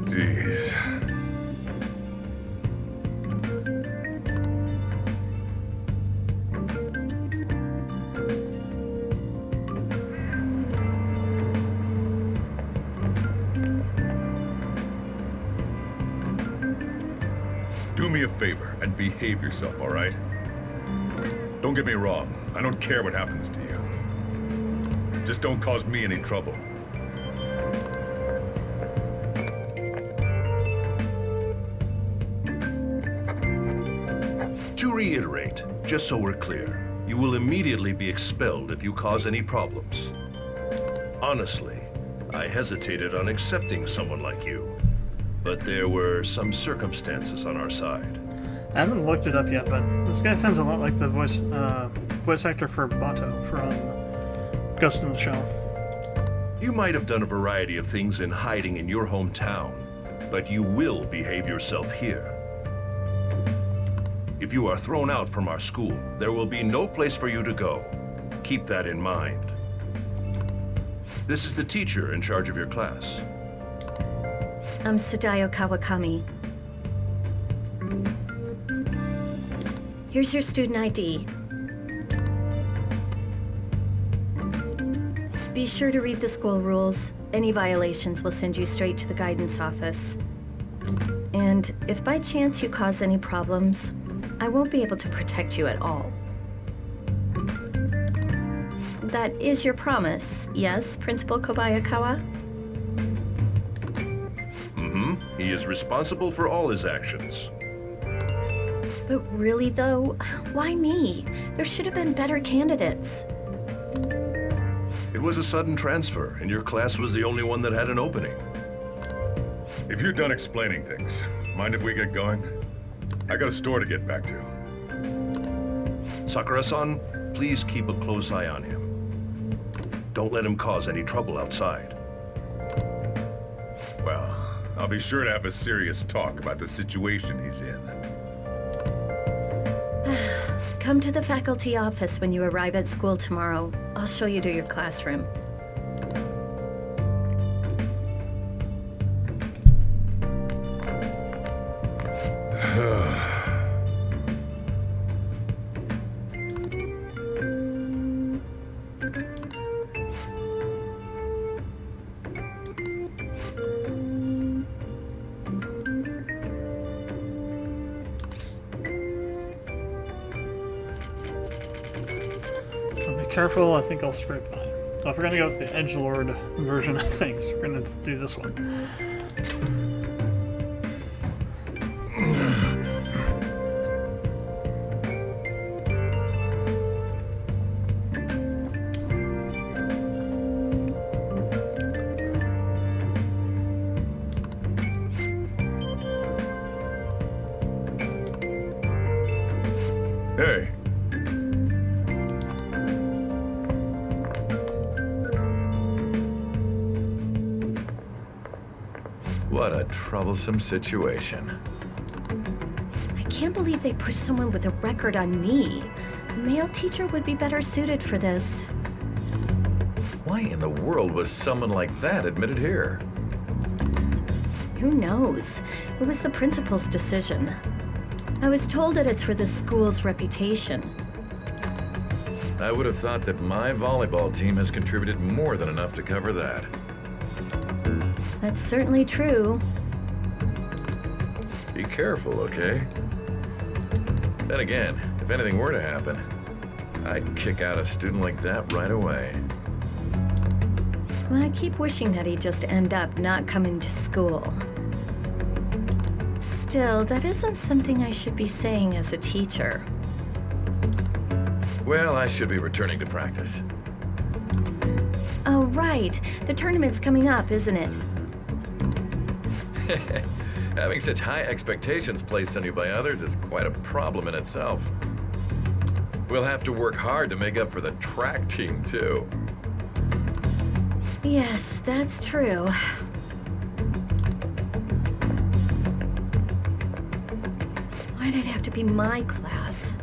Jeez. Do me a favor and behave yourself, all right? Don't get me wrong. I don't care what happens to you. Just don't cause me any trouble. To reiterate, just so we're clear, you will immediately be expelled if you cause any problems. Honestly, I hesitated on accepting someone like you, but there were some circumstances on our side. I haven't looked it up yet, but this guy sounds a lot like the voice actor for Bato from Ghost in the Shell. You might have done a variety of things in hiding in your hometown, but you will behave yourself here. If you are thrown out from our school, there will be no place for you to go. Keep that in mind. This is the teacher in charge of your class. I'm Sadayo Kawakami. Here's your student ID. Be sure to read the school rules. Any violations will send you straight to the guidance office. And if by chance you cause any problems, I won't be able to protect you at all. That is your promise, yes, Principal Kobayakawa? Mm-hmm. He is responsible for all his actions. But really, though, why me? There should have been better candidates. It was a sudden transfer, and your class was the only one that had an opening. If you're done explaining things, mind if we get going? I got a store to get back to. Sakura-san, please keep a close eye on him. Don't let him cause any trouble outside. Well, I'll be sure to have a serious talk about the situation he's in. Come to the faculty office when you arrive at school tomorrow. I'll show you to your classroom. Careful, I think I'll scrape mine. Oh, if we're gonna go with the edgelord version of things, we're gonna do this one. Hey. What a troublesome situation. I can't believe they pushed someone with a record on me. A male teacher would be better suited for this. Why in the world was someone like that admitted here? Who knows? It was the principal's decision. I was told that it's for the school's reputation. I would have thought that my volleyball team has contributed more than enough to cover that. That's certainly true. Be careful, okay? Then again, if anything were to happen, I'd kick out a student like that right away. Well, I keep wishing that he'd just end up not coming to school. Still, that isn't something I should be saying as a teacher. Well, I should be returning to practice. Oh, right. The tournament's coming up, isn't it? Having such high expectations placed on you by others is quite a problem in itself. We'll have to work hard to make up for the track team, too. Yes, that's true. Why'd it have to be my class?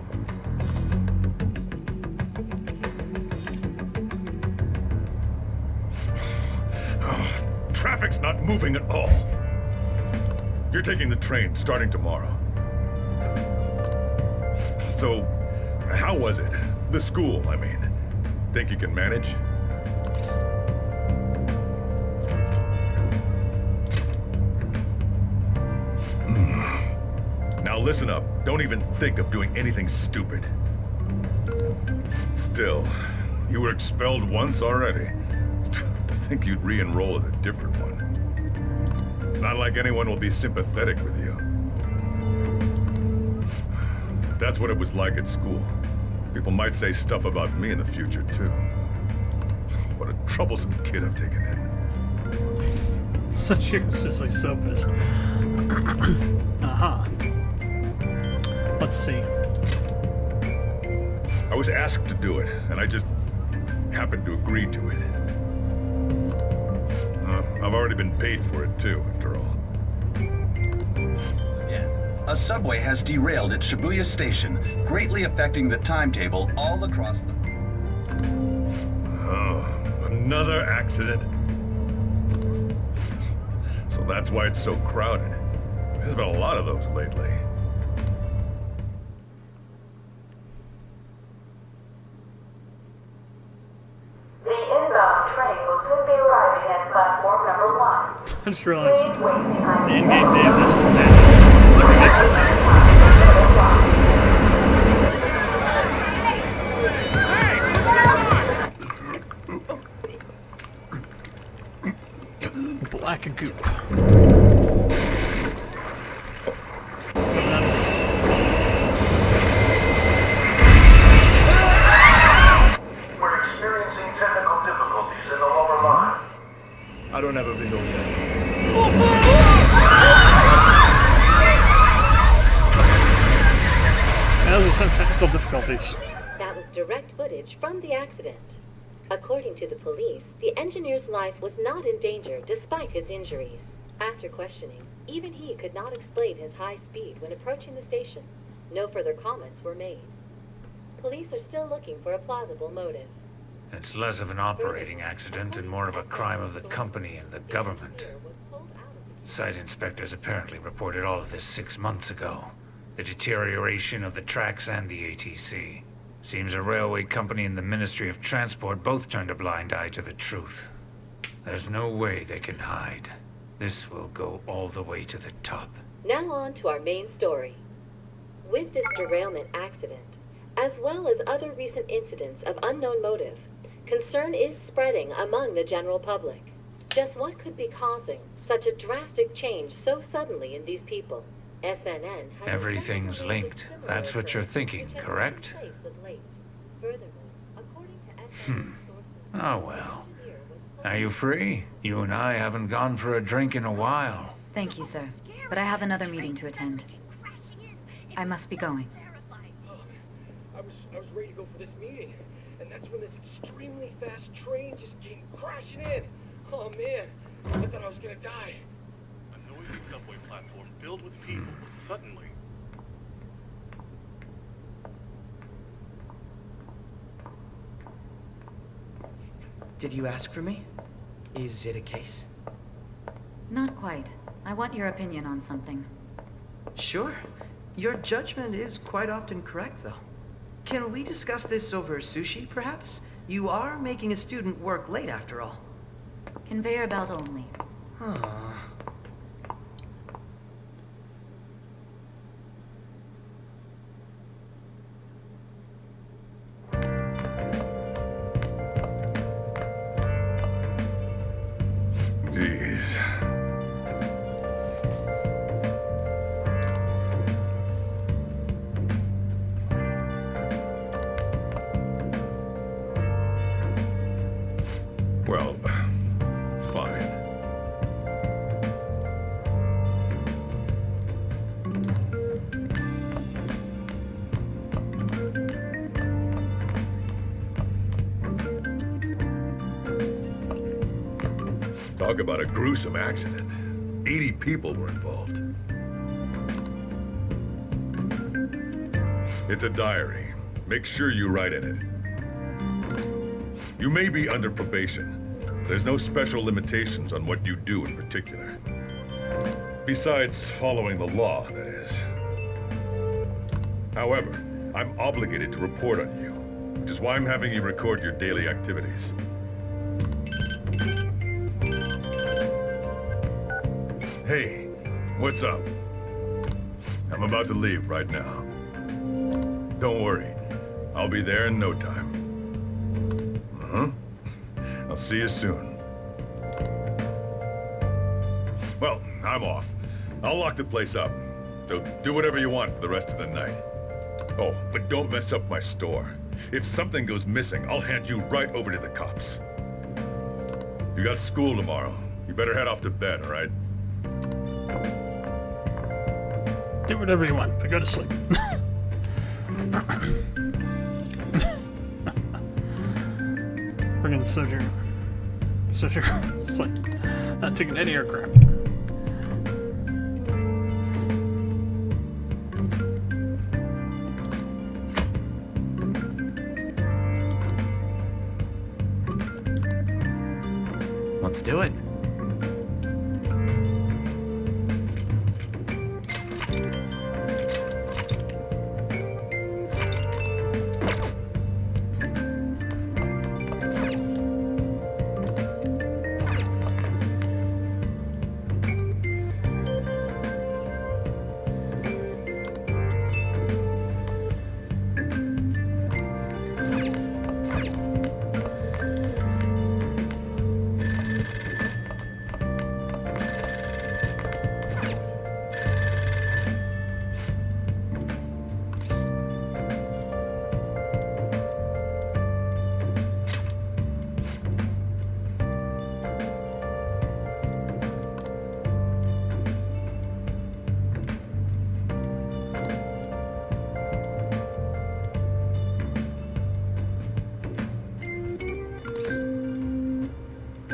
Traffic's not moving at all. You're taking the train starting tomorrow. So, how was it? The school, I mean. Think you can manage? Now listen up. Don't even think of doing anything stupid. Still, you were expelled once already. To think you'd re-enroll at a different one. It's not like anyone will be sympathetic with you. That's what it was like at school. People might say stuff about me in the future, too. What a troublesome kid I've taken in. So she was just like so pissed. Aha. Let's see. I was asked to do it, and I just happened to agree to it. I've already been paid for it, too, after all. A subway has derailed at Shibuya Station, greatly affecting the timetable all across the... Oh, Another accident? So that's why it's so crowded. There's been a lot of those lately. The inbound train will soon be arriving at platform number 1. I just realized the in-game day of this is the ridiculous. Black goop. We're experiencing technical difficulties in the lower line. I don't have a video yet. Those are some technical difficulties. That was direct footage from the accident. According to the police, the engineer's life was not in danger despite his injuries. After questioning, even he could not explain his high speed when approaching the station. No further comments were made. Police are still looking for a plausible motive. It's less of an operating accident and more of a crime of the company and the government. Site inspectors apparently reported all of this 6 months ago. The deterioration of the tracks and the ATC. Seems a railway company and the Ministry of Transport both turned a blind eye to the truth. There's no way they can hide. This will go all the way to the top. Now on to our main story. With this derailment accident, as well as other recent incidents of unknown motive, concern is spreading among the general public. Just what could be causing such a drastic change so suddenly in these people? SNN has Everything's linked. That's what you're thinking, correct? Oh well. Are you free? You and I haven't gone for a drink in a while. Thank you, sir. But I have another meeting to attend. I must be going. I was ready to go for this meeting, and that's when this extremely fast train just came crashing in. Oh man, I thought I was gonna die. A noisy subway platform filled with people was suddenly... Did you ask for me? Is it a case? Not quite. I want your opinion on something. Sure. Your judgment is quite often correct, though. Can we discuss this over sushi, perhaps? You are making a student work late, after all. Conveyor belt only. Jeez. Well, fine. Talk about a gruesome accident. 80 people were involved. It's a diary. Make sure you write in it. You may be under probation. There's no special limitations on what you do in particular. Besides following the law, that is. However, I'm obligated to report on you, which is why I'm having you record your daily activities. Hey, what's up? I'm about to leave right now. Don't worry, I'll be there in no time. I'll see you soon. Well, I'm off. I'll lock the place up. So do whatever you want for the rest of the night. Oh, but don't mess up my store. If something goes missing, I'll hand you right over to the cops. You got school tomorrow. You better head off to bed, all right? Do whatever you want, but go to sleep. Friggin' Sojourner. It's like not taking any air crap. Let's do it.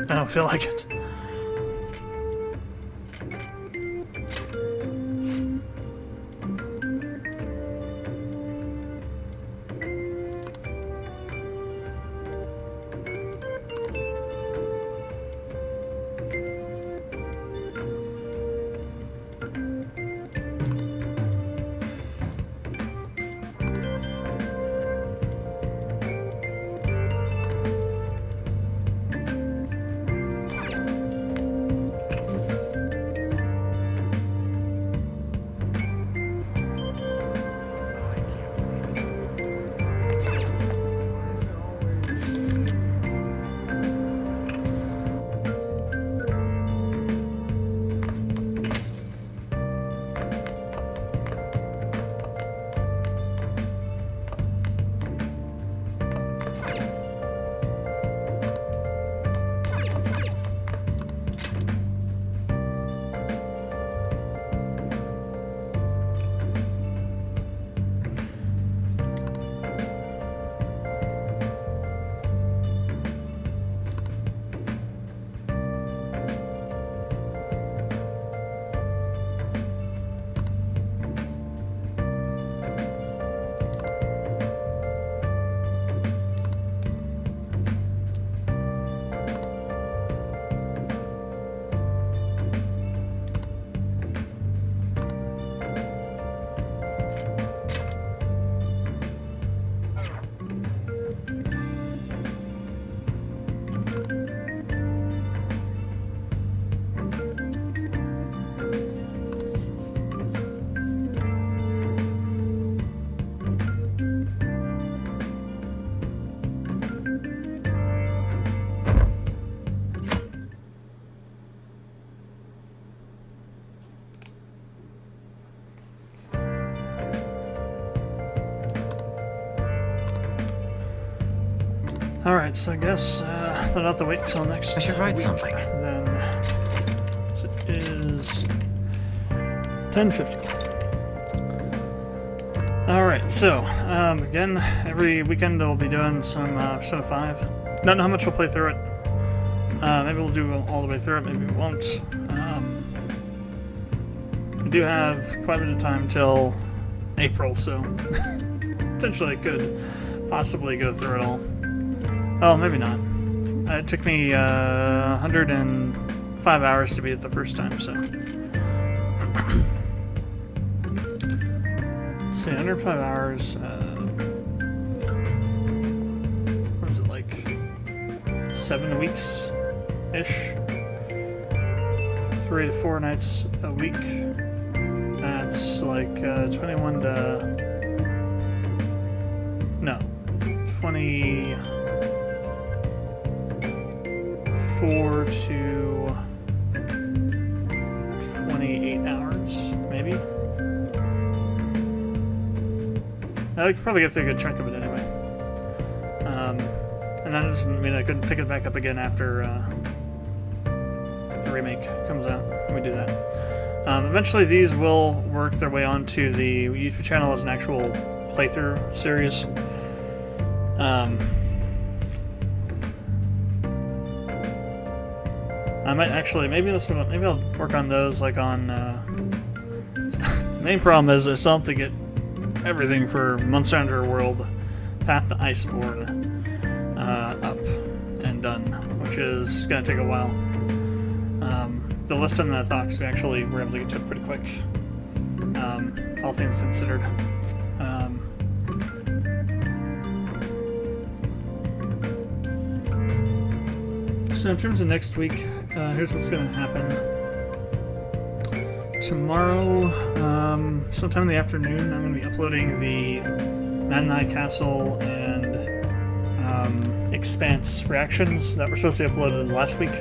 I don't feel like it. Alright, so I guess I'll have to wait until next I should write week, something. Then, so it is 10:50. Alright, so, again, every weekend I'll be doing some Persona 5. Don't know how much we'll play through it. Maybe we'll do all the way through it, maybe we won't. We do have quite a bit of time till April, so potentially I could possibly go through it all. Oh, maybe not. It took me 105 hours to beat it the first time, so. Let's see, 105 hours. What is it, like 7 weeks-ish? 3 to 4 nights a week. That's like 21 to... No. 24 to 28 hours, maybe? I could probably get through a good chunk of it anyway. And that doesn't mean I couldn't pick it back up again after the remake comes out. We do that. Eventually these will work their way onto the YouTube channel as an actual playthrough series. I might actually, maybe I'll work on those like on, the main problem is I still have to get everything for Monster Hunter World Path to Iceborne up and done, which is gonna take a while. the list than I thought, because we actually were able to get to it pretty quick, all things considered. So in terms of next week, here's what's going to happen. Tomorrow, sometime in the afternoon, I'm going to be uploading the Man-in-the-High Castle and Expanse reactions that were supposed to be uploaded last week.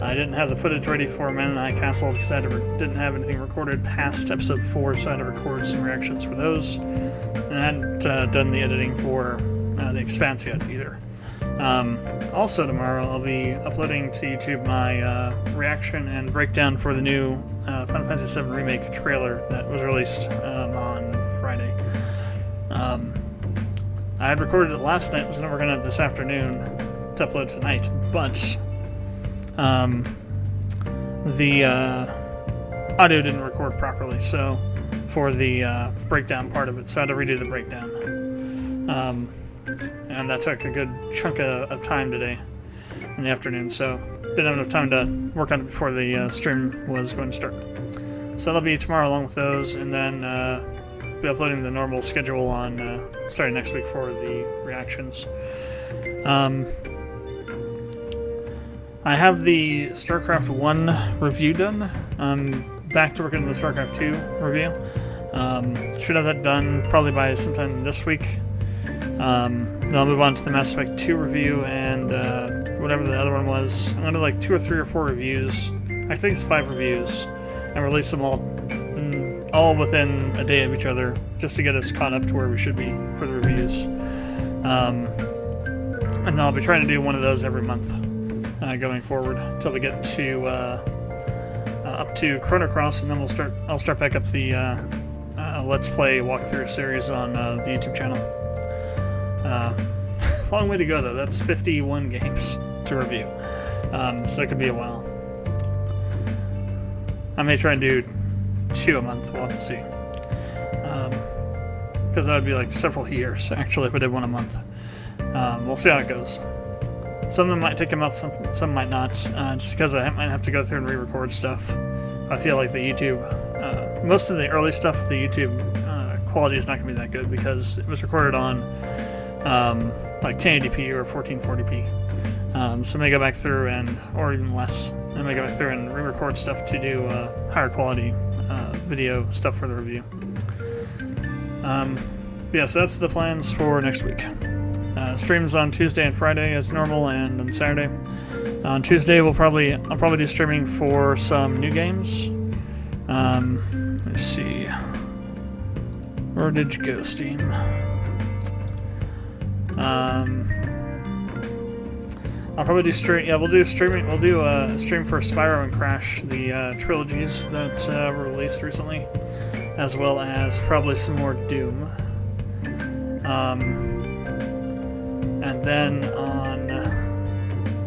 I didn't have the footage ready for Man-in-the-High Castle because I didn't have anything recorded past episode 4, so I had to record some reactions for those. And I hadn't done the editing for the Expanse yet either. Also tomorrow I'll be uploading to YouTube my reaction and breakdown for the new Final Fantasy VII Remake trailer that was released on Friday. I had recorded it last night, was never gonna this afternoon to upload tonight, but the audio didn't record properly, so for the breakdown part of it, so I had to redo the breakdown. And that took a good chunk of time today in the afternoon, so didn't have enough time to work on it before the stream was going to start. So that'll be tomorrow along with those, and then be uploading the normal schedule on starting next week for the reactions. I have the StarCraft 1 review done. I'm back to working on the StarCraft 2 review. Should have that done probably by sometime this week. Then I'll move on to the Mass Effect 2 review and whatever the other one was. I'm going to do like 2 or 3 or 4 reviews. I think it's 5 reviews, and release them all within a day of each other, just to get us caught up to where we should be for the reviews. And then I'll be trying to do one of those every month going forward until we get to up to Chrono Cross, and then I'll start back up the Let's Play walkthrough series on the YouTube channel. Long way to go though. That's 51 games to review, so it could be a while. I may try and do 2 a month. We'll have to see, because that would be like several years actually if I did 1 a month. We'll see how it goes. Some of them might take a month, some might not, just because I might have to go through and re-record stuff. I feel like the YouTube, most of the early stuff, the YouTube quality is not going to be that good because it was recorded on like 1080p or 1440p. So I may go back through or even less, I may go back through and re-record stuff to do higher quality video stuff for the review. Yeah, so that's the plans for next week. Streams on Tuesday and Friday as normal, and on Saturday. On Tuesday, I'll probably do streaming for some new games. Let's see. Where did you go, Steam? I'll probably do stream. Yeah, we'll do streaming. We'll do a stream for Spyro and Crash, the trilogies that were released recently, as well as probably some more Doom. And then on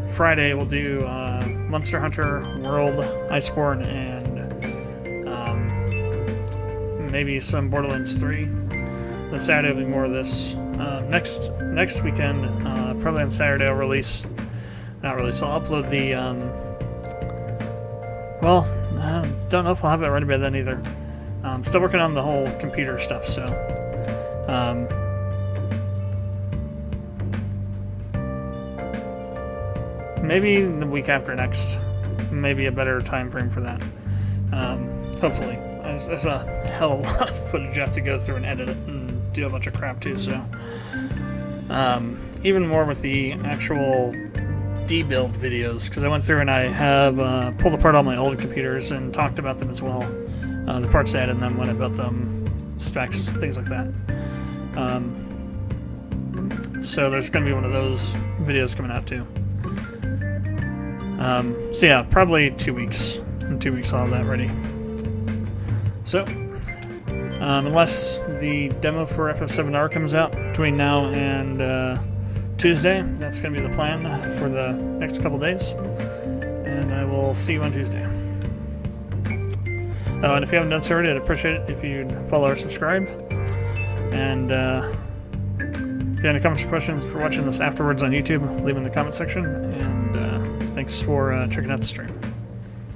Friday we'll do Monster Hunter World, Iceborne, and maybe some Borderlands 3. Then Saturday will be more of this. Next weekend, probably on Saturday, I'll upload the, well, I don't know if I'll have it ready by then either. Still working on the whole computer stuff, so, maybe the week after next, maybe a better time frame for that, hopefully. There's a hell of a lot of footage I have to go through and edit it and do a bunch of crap too, so, even more with the actual debuild videos, because I went through and I have pulled apart all my old computers and talked about them as well, the parts I had in them when I built them, specs, things like that. So there's going to be one of those videos coming out too. So yeah, probably 2 weeks. In 2 weeks I'll have that ready. So, unless the demo for FF7R comes out between now and Tuesday, that's going to be the plan for the next couple days. And I will see you on Tuesday. And if you haven't done so already, I'd appreciate it if you'd follow or subscribe. And if you have any comments or questions for watching this afterwards on YouTube, leave them in the comment section. And thanks for checking out the stream.